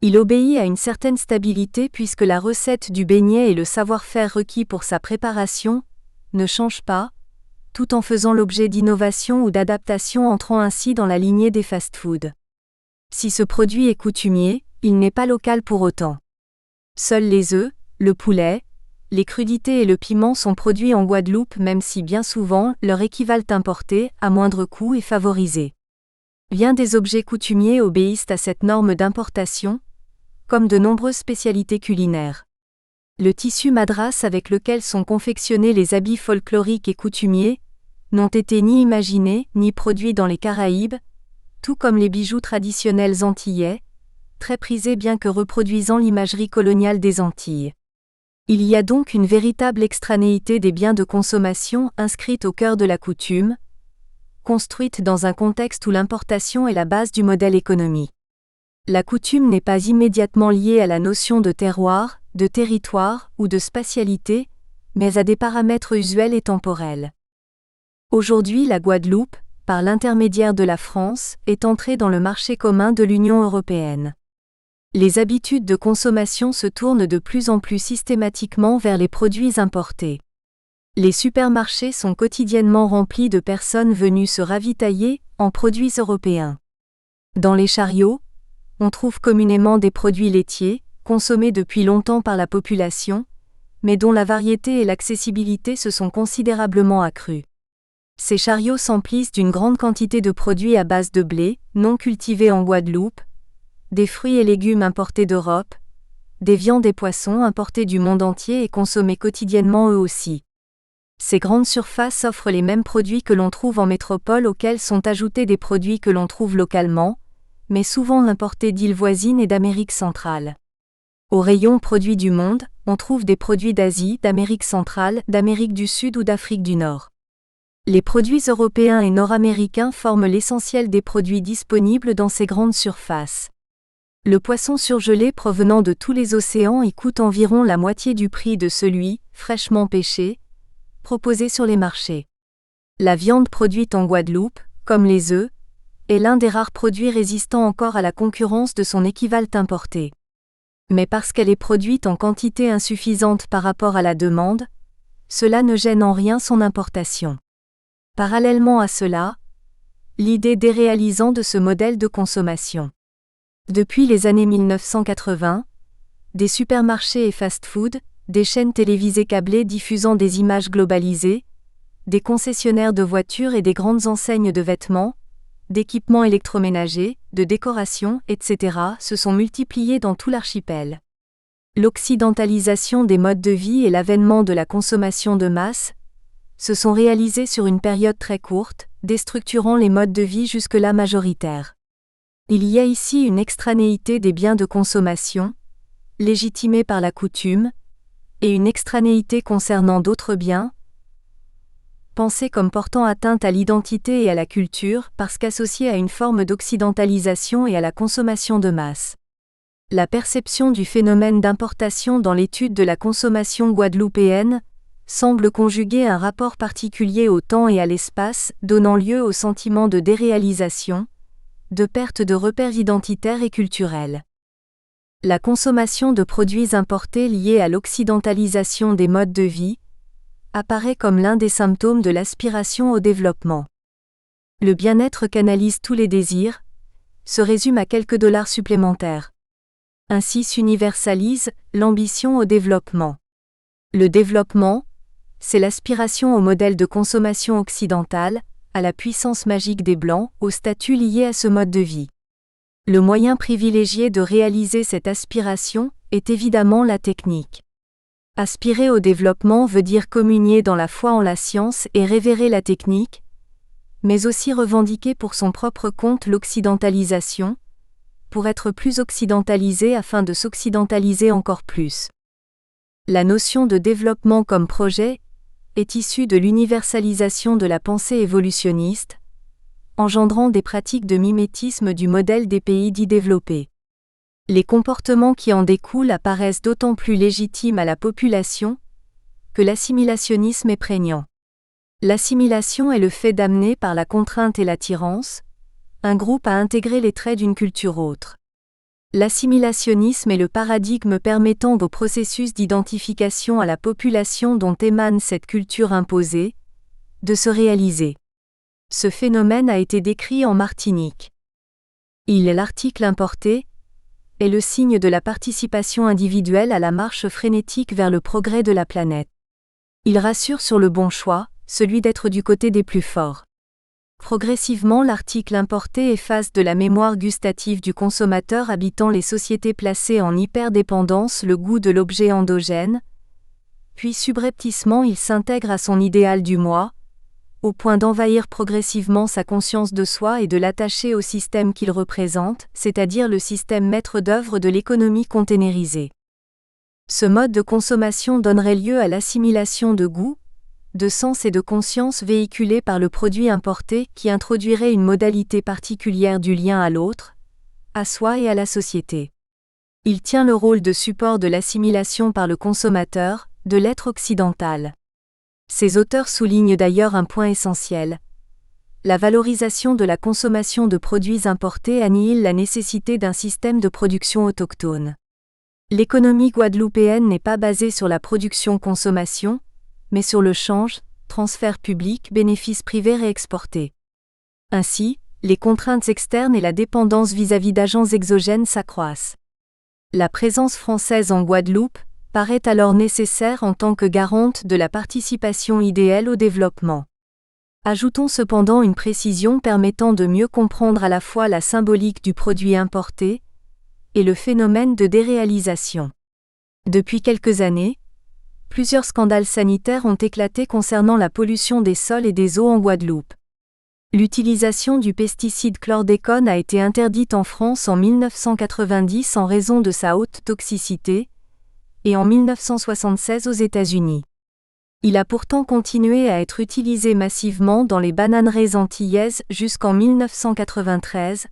Il obéit à une certaine stabilité puisque la recette du beignet et le savoir-faire requis pour sa préparation ne changent pas, tout en faisant l'objet d'innovations ou d'adaptations entrant ainsi dans la lignée des fast-foods. Si ce produit est coutumier, il n'est pas local pour autant. Seuls les œufs, le poulet, les crudités et le piment sont produits en Guadeloupe même si bien souvent leur équivalent importé, à moindre coût et favorisé. Bien des objets coutumiers obéissent à cette norme d'importation, comme de nombreuses spécialités culinaires. Le tissu madras avec lequel sont confectionnés les habits folkloriques et coutumiers n'ont été ni imaginés ni produits dans les Caraïbes, tout comme les bijoux traditionnels antillais, très prisés bien que reproduisant l'imagerie coloniale des Antilles. Il y a donc une véritable extranéité des biens de consommation inscrite au cœur de la coutume, construite dans un contexte où l'importation est la base du modèle économique. La coutume n'est pas immédiatement liée à la notion de terroir, de territoire ou de spatialité, mais à des paramètres usuels et temporels. Aujourd'hui, la Guadeloupe, par l'intermédiaire de la France, est entrée dans le marché commun de l'Union européenne. Les habitudes de consommation se tournent de plus en plus systématiquement vers les produits importés. Les supermarchés sont quotidiennement remplis de personnes venues se ravitailler en produits européens. Dans les chariots, on trouve communément des produits laitiers, consommés depuis longtemps par la population, mais dont la variété et l'accessibilité se sont considérablement accrues. Ces chariots s'emplissent d'une grande quantité de produits à base de blé, non cultivés en Guadeloupe, des fruits et légumes importés d'Europe, des viandes et poissons importés du monde entier et consommés quotidiennement eux aussi. Ces grandes surfaces offrent les mêmes produits que l'on trouve en métropole auxquels sont ajoutés des produits que l'on trouve localement, mais souvent importés d'îles voisines et d'Amérique centrale. Au rayon produits du monde, on trouve des produits d'Asie, d'Amérique centrale, d'Amérique du Sud ou d'Afrique du Nord. Les produits européens et nord-américains forment l'essentiel des produits disponibles dans ces grandes surfaces. Le poisson surgelé provenant de tous les océans y coûte environ la moitié du prix de celui, fraîchement pêché, proposé sur les marchés. La viande produite en Guadeloupe, comme les œufs, est l'un des rares produits résistant encore à la concurrence de son équivalent importé. Mais parce qu'elle est produite en quantité insuffisante par rapport à la demande, cela ne gêne en rien son importation. Parallèlement à cela, l'idée déréalisant de ce modèle de consommation. Depuis les années 1980, des supermarchés et fast-food, des chaînes télévisées câblées diffusant des images globalisées, des concessionnaires de voitures et des grandes enseignes de vêtements, d'équipements électroménagers, de décoration, etc. se sont multipliés dans tout l'archipel. L'occidentalisation des modes de vie et l'avènement de la consommation de masse se sont réalisés sur une période très courte, déstructurant les modes de vie jusque-là majoritaires. Il y a ici une extranéité des biens de consommation, légitimée par la coutume, et une extranéité concernant d'autres biens, pensés comme portant atteinte à l'identité et à la culture parce qu'associés à une forme d'occidentalisation et à la consommation de masse. La perception du phénomène d'importation dans l'étude de la consommation guadeloupéenne semble conjuguer un rapport particulier au temps et à l'espace, donnant lieu au sentiment de déréalisation, de perte de repères identitaires et culturels. La consommation de produits importés liés à l'occidentalisation des modes de vie apparaît comme l'un des symptômes de l'aspiration au développement. Le bien-être canalise tous les désirs, se résume à quelques dollars supplémentaires. Ainsi s'universalise l'ambition au développement. Le développement, c'est l'aspiration au modèle de consommation occidental, à la puissance magique des Blancs, au statut lié à ce mode de vie. Le moyen privilégié de réaliser cette aspiration est évidemment la technique. Aspirer au développement veut dire communier dans la foi en la science et révérer la technique, mais aussi revendiquer pour son propre compte l'occidentalisation, pour être plus occidentalisé afin de s'occidentaliser encore plus. La notion de développement comme projet est issue de l'universalisation de la pensée évolutionniste, engendrant des pratiques de mimétisme du modèle des pays dits développés. Les comportements qui en découlent apparaissent d'autant plus légitimes à la population que l'assimilationnisme est prégnant. L'assimilation est le fait d'amener par la contrainte et l'attirance un groupe à intégrer les traits d'une culture autre. L'assimilationnisme est le paradigme permettant au processus d'identification à la population dont émane cette culture imposée de se réaliser. Ce phénomène a été décrit en Martinique. L'article importé est le signe de la participation individuelle à la marche frénétique vers le progrès de la planète. Il rassure sur le bon choix, celui d'être du côté des plus forts. Progressivement, l'article importé efface de la mémoire gustative du consommateur habitant les sociétés placées en hyperdépendance le goût de l'objet endogène, puis subrepticement il s'intègre à son idéal du moi, au point d'envahir progressivement sa conscience de soi et de l'attacher au système qu'il représente, c'est-à-dire le système maître d'œuvre de l'économie containerisée. Ce mode de consommation donnerait lieu à l'assimilation de goût, de sens et de conscience véhiculés par le produit importé qui introduirait une modalité particulière du lien à l'autre, à soi et à la société. Il tient le rôle de support de l'assimilation par le consommateur, de l'être occidental. Ces auteurs soulignent d'ailleurs un point essentiel. La valorisation de la consommation de produits importés annihile la nécessité d'un système de production autochtone. L'économie guadeloupéenne n'est pas basée sur la production-consommation, mais sur le change, transfert public, bénéfices privés réexportés. Ainsi, les contraintes externes et la dépendance vis-à-vis d'agents exogènes s'accroissent. La présence française en Guadeloupe paraît alors nécessaire en tant que garante de la participation idéale au développement. Ajoutons cependant une précision permettant de mieux comprendre à la fois la symbolique du produit importé et le phénomène de déréalisation. Depuis quelques années, plusieurs scandales sanitaires ont éclaté concernant la pollution des sols et des eaux en Guadeloupe. L'utilisation du pesticide chlordécone a été interdite en France en 1990 en raison de sa haute toxicité, et en 1976 aux États-Unis. Il a pourtant continué à être utilisé massivement dans les bananeraies antillaises jusqu'en 1993,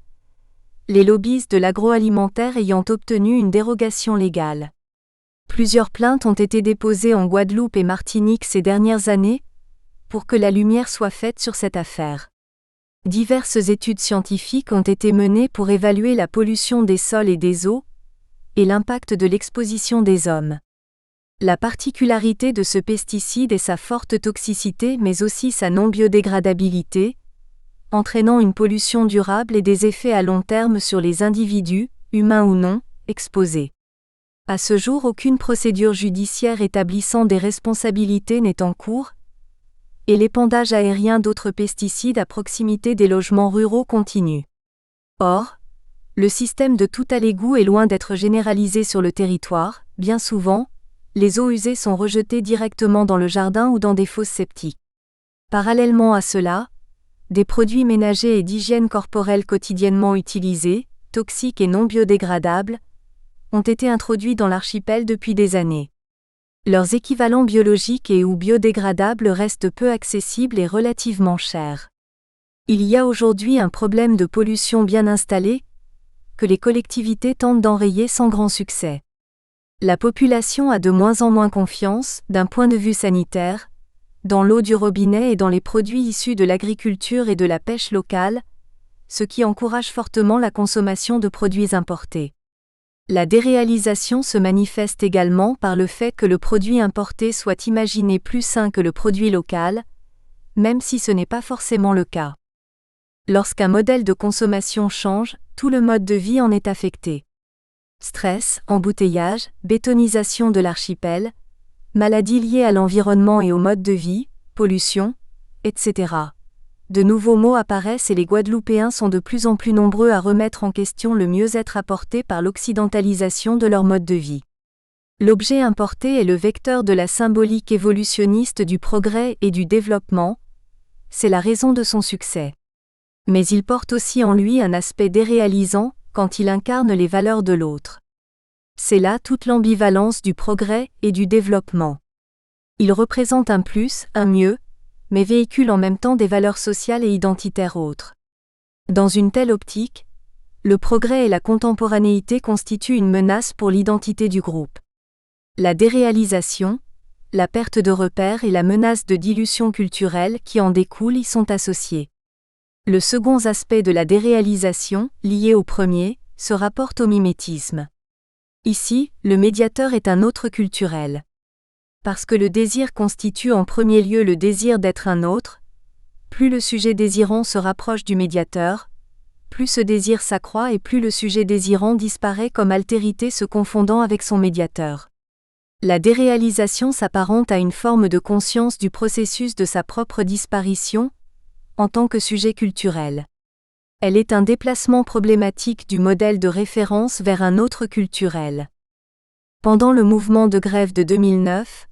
les lobbies de l'agroalimentaire ayant obtenu une dérogation légale. Plusieurs plaintes ont été déposées en Guadeloupe et Martinique ces dernières années pour que la lumière soit faite sur cette affaire. Diverses études scientifiques ont été menées pour évaluer la pollution des sols et des eaux et l'impact de l'exposition des hommes. La particularité de ce pesticide est sa forte toxicité mais aussi sa non-biodégradabilité, entraînant une pollution durable et des effets à long terme sur les individus, humains ou non, exposés. À ce jour, aucune procédure judiciaire établissant des responsabilités n'est en cours, et l'épandage aérien d'autres pesticides à proximité des logements ruraux continue. Or, le système de tout à l'égout est loin d'être généralisé sur le territoire, bien souvent, les eaux usées sont rejetées directement dans le jardin ou dans des fosses septiques. Parallèlement à cela, des produits ménagers et d'hygiène corporelle quotidiennement utilisés, toxiques et non biodégradables, ont été introduits dans l'archipel depuis des années. Leurs équivalents biologiques et ou biodégradables restent peu accessibles et relativement chers. Il y a aujourd'hui un problème de pollution bien installé, que les collectivités tentent d'enrayer sans grand succès. La population a de moins en moins confiance, d'un point de vue sanitaire, dans l'eau du robinet et dans les produits issus de l'agriculture et de la pêche locale, ce qui encourage fortement la consommation de produits importés. La déréalisation se manifeste également par le fait que le produit importé soit imaginé plus sain que le produit local, même si ce n'est pas forcément le cas. Lorsqu'un modèle de consommation change, tout le mode de vie en est affecté. Stress, embouteillage, bétonisation de l'archipel, maladies liées à l'environnement et au mode de vie, pollution, etc. de nouveaux mots apparaissent et les Guadeloupéens sont de plus en plus nombreux à remettre en question le mieux-être apporté par l'occidentalisation de leur mode de vie. L'objet importé est le vecteur de la symbolique évolutionniste du progrès et du développement, c'est la raison de son succès. Mais il porte aussi en lui un aspect déréalisant, quand il incarne les valeurs de l'autre. C'est là toute l'ambivalence du progrès et du développement. Il représente un plus, un mieux, mais véhicule en même temps des valeurs sociales et identitaires autres. Dans une telle optique, le progrès et la contemporanéité constituent une menace pour l'identité du groupe. La déréalisation, la perte de repères et la menace de dilution culturelle qui en découle y sont associés. Le second aspect de la déréalisation, lié au premier, se rapporte au mimétisme. Ici, le médiateur est un autre culturel. Parce que le désir constitue en premier lieu le désir d'être un autre, plus le sujet désirant se rapproche du médiateur, plus ce désir s'accroît et plus le sujet désirant disparaît comme altérité se confondant avec son médiateur. La déréalisation s'apparente à une forme de conscience du processus de sa propre disparition, en tant que sujet culturel. Elle est un déplacement problématique du modèle de référence vers un autre culturel. Pendant le mouvement de grève de 2009,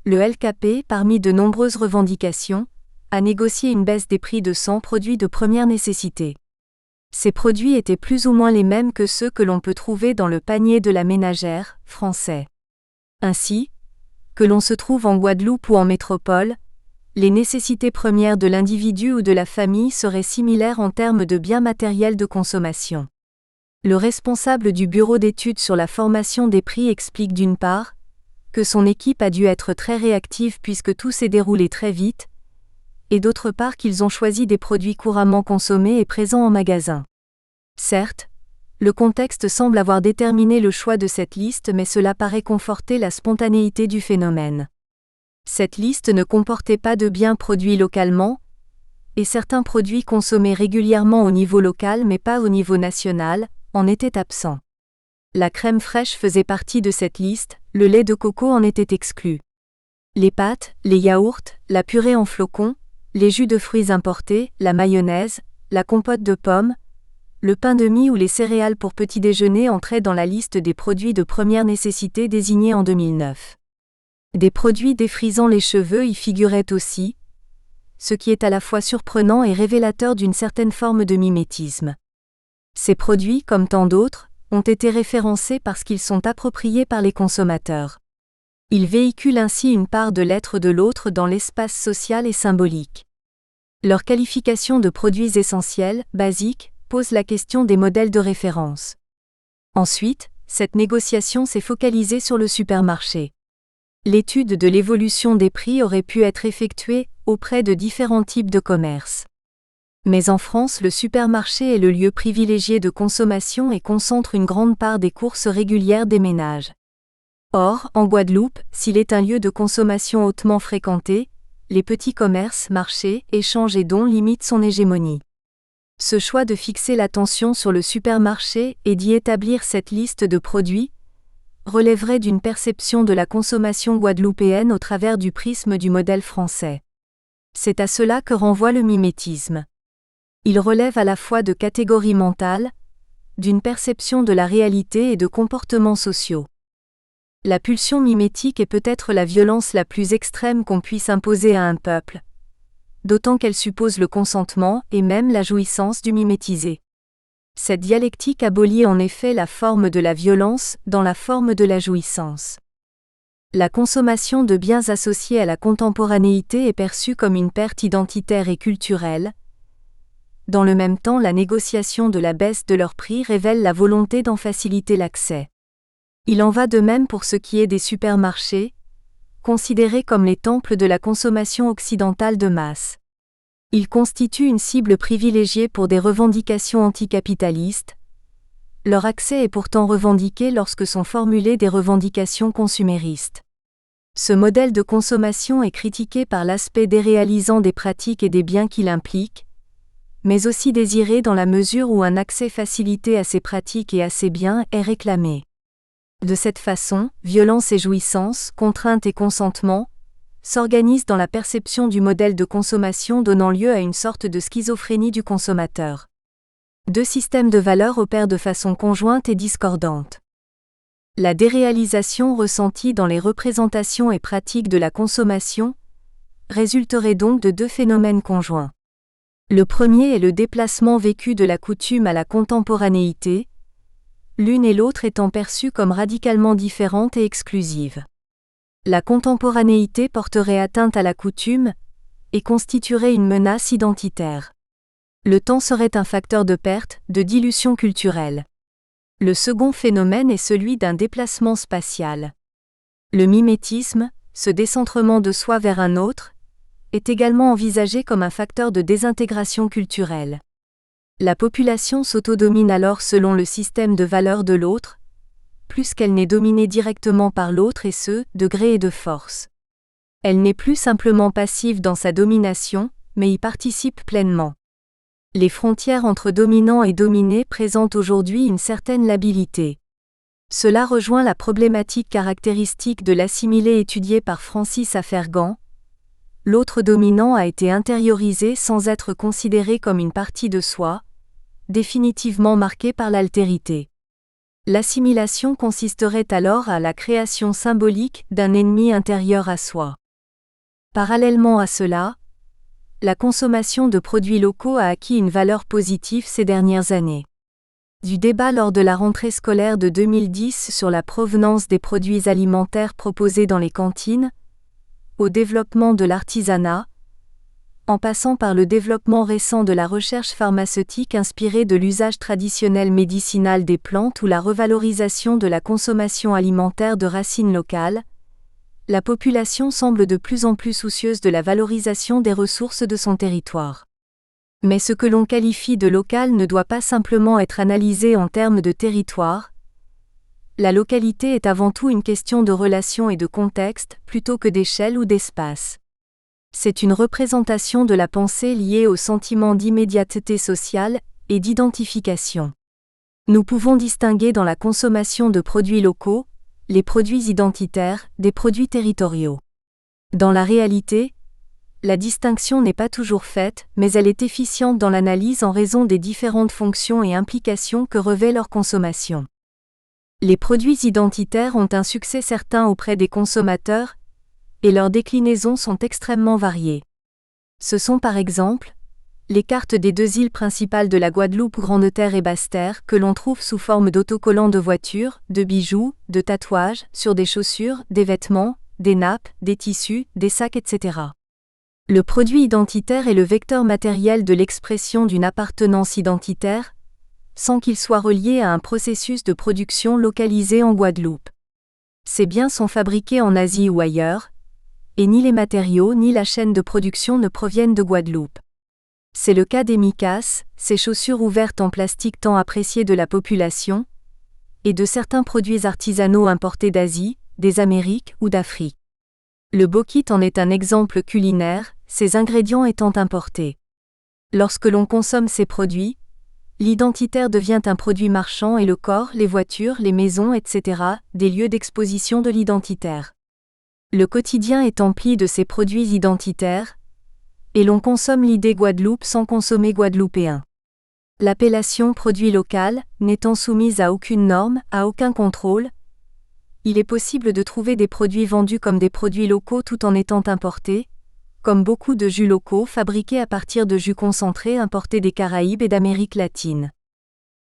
le LKP, parmi de nombreuses revendications, a négocié une baisse des prix de 100 produits de première nécessité. Ces produits étaient plus ou moins les mêmes que ceux que l'on peut trouver dans le panier de la ménagère, français. Ainsi, que l'on se trouve en Guadeloupe ou en métropole, les nécessités premières de l'individu ou de la famille seraient similaires en termes de biens matériels de consommation. Le responsable du bureau d'études sur la formation des prix explique d'une part, que son équipe a dû être très réactive puisque tout s'est déroulé très vite, et d'autre part qu'ils ont choisi des produits couramment consommés et présents en magasin. Certes, le contexte semble avoir déterminé le choix de cette liste mais cela paraît conforter la spontanéité du phénomène. Cette liste ne comportait pas de biens produits localement, et certains produits consommés régulièrement au niveau local mais pas au niveau national, en étaient absents. La crème fraîche faisait partie de cette liste, le lait de coco en était exclu. Les pâtes, les yaourts, la purée en flocons, les jus de fruits importés, la mayonnaise, la compote de pommes, le pain de mie ou les céréales pour petit déjeuner entraient dans la liste des produits de première nécessité désignés en 2009. Des produits défrisant les cheveux y figuraient aussi, ce qui est à la fois surprenant et révélateur d'une certaine forme de mimétisme. Ces produits, comme tant d'autres, ont été référencés parce qu'ils sont appropriés par les consommateurs. Ils véhiculent ainsi une part de l'être de l'autre dans l'espace social et symbolique. Leur qualification de produits essentiels, basiques, pose la question des modèles de référence. Ensuite, cette négociation s'est focalisée sur le supermarché. L'étude de l'évolution des prix aurait pu être effectuée auprès de différents types de commerces. Mais en France, le supermarché est le lieu privilégié de consommation et concentre une grande part des courses régulières des ménages. Or, en Guadeloupe, s'il est un lieu de consommation hautement fréquenté, les petits commerces, marchés, échanges et dons limitent son hégémonie. Ce choix de fixer l'attention sur le supermarché et d'y établir cette liste de produits relèverait d'une perception de la consommation guadeloupéenne au travers du prisme du modèle français. C'est à cela que renvoie le mimétisme. Il relève à la fois de catégories mentales, d'une perception de la réalité et de comportements sociaux. La pulsion mimétique est peut-être la violence la plus extrême qu'on puisse imposer à un peuple, d'autant qu'elle suppose le consentement et même la jouissance du mimétisé. Cette dialectique abolit en effet la forme de la violence dans la forme de la jouissance. La consommation de biens associés à la contemporanéité est perçue comme une perte identitaire et culturelle. Dans le même temps, la négociation de la baisse de leur prix révèle la volonté d'en faciliter l'accès. Il en va de même pour ce qui est des supermarchés, considérés comme les temples de la consommation occidentale de masse. Ils constituent une cible privilégiée pour des revendications anticapitalistes. Leur accès est pourtant revendiqué lorsque sont formulées des revendications consuméristes. Ce modèle de consommation est critiqué par l'aspect déréalisant des pratiques et des biens qu'il implique, mais aussi désiré dans la mesure où un accès facilité à ces pratiques et à ces biens est réclamé. De cette façon, violence et jouissance, contrainte et consentement, s'organise dans la perception du modèle de consommation donnant lieu à une sorte de schizophrénie du consommateur. Deux systèmes de valeurs opèrent de façon conjointe et discordante. La déréalisation ressentie dans les représentations et pratiques de la consommation résulterait donc de deux phénomènes conjoints. Le premier est le déplacement vécu de la coutume à la contemporanéité, l'une et l'autre étant perçues comme radicalement différentes et exclusives. La contemporanéité porterait atteinte à la coutume et constituerait une menace identitaire. Le temps serait un facteur de perte, de dilution culturelle. Le second phénomène est celui d'un déplacement spatial. Le mimétisme, ce décentrement de soi vers un autre, est également envisagé comme un facteur de désintégration culturelle. La population s'autodomine alors selon le système de valeurs de l'autre, plus qu'elle n'est dominée directement par l'autre et ce, de gré et de force. Elle n'est plus simplement passive dans sa domination, mais y participe pleinement. Les frontières entre dominants et dominés présentent aujourd'hui une certaine labilité. Cela rejoint la problématique caractéristique de l'assimilé étudiée par Francis Afergan. L'autre dominant a été intériorisé sans être considéré comme une partie de soi, définitivement marqué par l'altérité. L'assimilation consisterait alors à la création symbolique d'un ennemi intérieur à soi. Parallèlement à cela, la consommation de produits locaux a acquis une valeur positive ces dernières années. Du débat lors de la rentrée scolaire de 2010 sur la provenance des produits alimentaires proposés dans les cantines, au développement de l'artisanat, en passant par le développement récent de la recherche pharmaceutique inspirée de l'usage traditionnel médicinal des plantes ou la revalorisation de la consommation alimentaire de racines locales, la population semble de plus en plus soucieuse de la valorisation des ressources de son territoire. Mais ce que l'on qualifie de local ne doit pas simplement être analysé en termes de territoire. La localité est avant tout une question de relation et de contexte, plutôt que d'échelle ou d'espace. C'est une représentation de la pensée liée au sentiment d'immédiateté sociale et d'identification. Nous pouvons distinguer dans la consommation de produits locaux, les produits identitaires, des produits territoriaux. Dans la réalité, la distinction n'est pas toujours faite, mais elle est efficiente dans l'analyse en raison des différentes fonctions et implications que revêt leur consommation. Les produits identitaires ont un succès certain auprès des consommateurs, et leurs déclinaisons sont extrêmement variées. Ce sont par exemple les cartes des deux îles principales de la Guadeloupe, Grande-Terre et Basse-Terre, que l'on trouve sous forme d'autocollants de voitures, de bijoux, de tatouages, sur des chaussures, des vêtements, des nappes, des tissus, des sacs, etc. Le produit identitaire est le vecteur matériel de l'expression d'une appartenance identitaire, sans qu'il soit relié à un processus de production localisé en Guadeloupe. Ces biens sont fabriqués en Asie ou ailleurs, et ni les matériaux ni la chaîne de production ne proviennent de Guadeloupe. C'est le cas des micas, ces chaussures ouvertes en plastique tant appréciées de la population, et de certains produits artisanaux importés d'Asie, des Amériques ou d'Afrique. Le bauxite en est un exemple culinaire, ces ingrédients étant importés. Lorsque l'on consomme ces produits, l'identitaire devient un produit marchand et le corps, les voitures, les maisons, etc., des lieux d'exposition de l'identitaire. Le quotidien est empli de ces produits identitaires, et l'on consomme l'idée Guadeloupe sans consommer guadeloupéen. L'appellation produit local, n'étant soumise à aucune norme, à aucun contrôle, il est possible de trouver des produits vendus comme des produits locaux tout en étant importés, comme beaucoup de jus locaux fabriqués à partir de jus concentrés importés des Caraïbes et d'Amérique latine.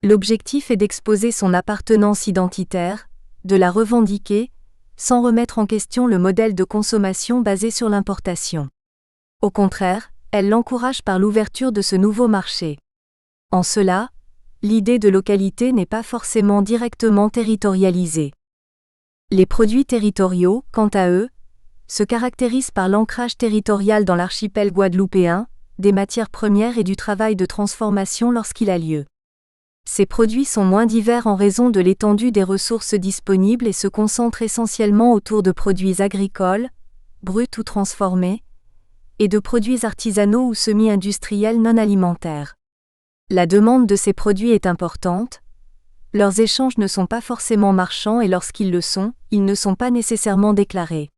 L'objectif est d'exposer son appartenance identitaire, de la revendiquer, sans remettre en question le modèle de consommation basé sur l'importation. Au contraire, elle l'encourage par l'ouverture de ce nouveau marché. En cela, l'idée de localité n'est pas forcément directement territorialisée. Les produits territoriaux, quant à eux, se caractérisent par l'ancrage territorial dans l'archipel guadeloupéen, des matières premières et du travail de transformation lorsqu'il a lieu. Ces produits sont moins divers en raison de l'étendue des ressources disponibles et se concentrent essentiellement autour de produits agricoles, bruts ou transformés, et de produits artisanaux ou semi-industriels non alimentaires. La demande de ces produits est importante, leurs échanges ne sont pas forcément marchands et lorsqu'ils le sont, ils ne sont pas nécessairement déclarés.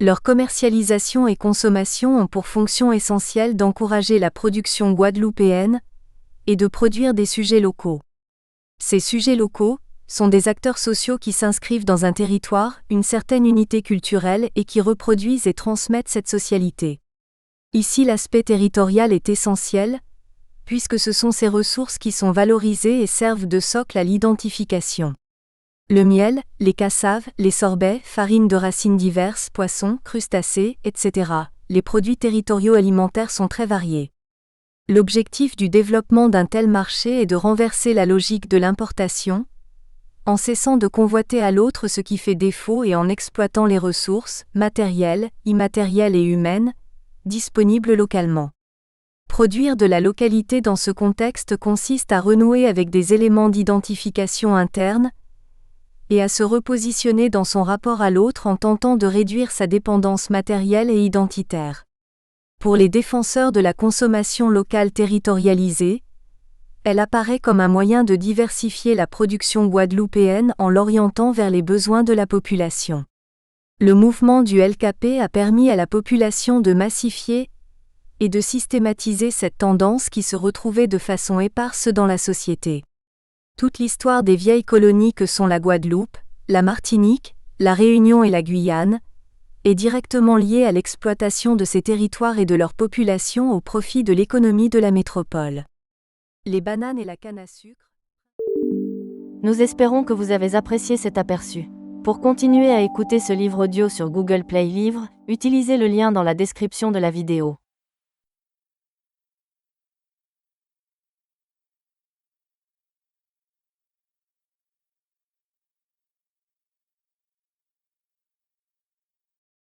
Leur commercialisation et consommation ont pour fonction essentielle d'encourager la production guadeloupéenne et de produire des sujets locaux. Ces sujets locaux sont des acteurs sociaux qui s'inscrivent dans un territoire, une certaine unité culturelle et qui reproduisent et transmettent cette socialité. Ici, l'aspect territorial est essentiel, puisque ce sont ces ressources qui sont valorisées et servent de socle à l'identification. Le miel, les cassaves, les sorbets, farines de racines diverses, poissons, crustacés, etc. Les produits territoriaux alimentaires sont très variés. L'objectif du développement d'un tel marché est de renverser la logique de l'importation, en cessant de convoiter à l'autre ce qui fait défaut et en exploitant les ressources, matérielles, immatérielles et humaines, disponibles localement. Produire de la localité dans ce contexte consiste à renouer avec des éléments d'identification interne, et à se repositionner dans son rapport à l'autre en tentant de réduire sa dépendance matérielle et identitaire. Pour les défenseurs de la consommation locale territorialisée, elle apparaît comme un moyen de diversifier la production guadeloupéenne en l'orientant vers les besoins de la population. Le mouvement du LKP a permis à la population de massifier et de systématiser cette tendance qui se retrouvait de façon éparse dans la société. Toute l'histoire des vieilles colonies que sont la Guadeloupe, la Martinique, la Réunion et la Guyane est directement liée à l'exploitation de ces territoires et de leur population au profit de l'économie de la métropole. Les bananes et la canne à sucre. Nous espérons que vous avez apprécié cet aperçu. Pour continuer à écouter ce livre audio sur Google Play Livres, utilisez le lien dans la description de la vidéo.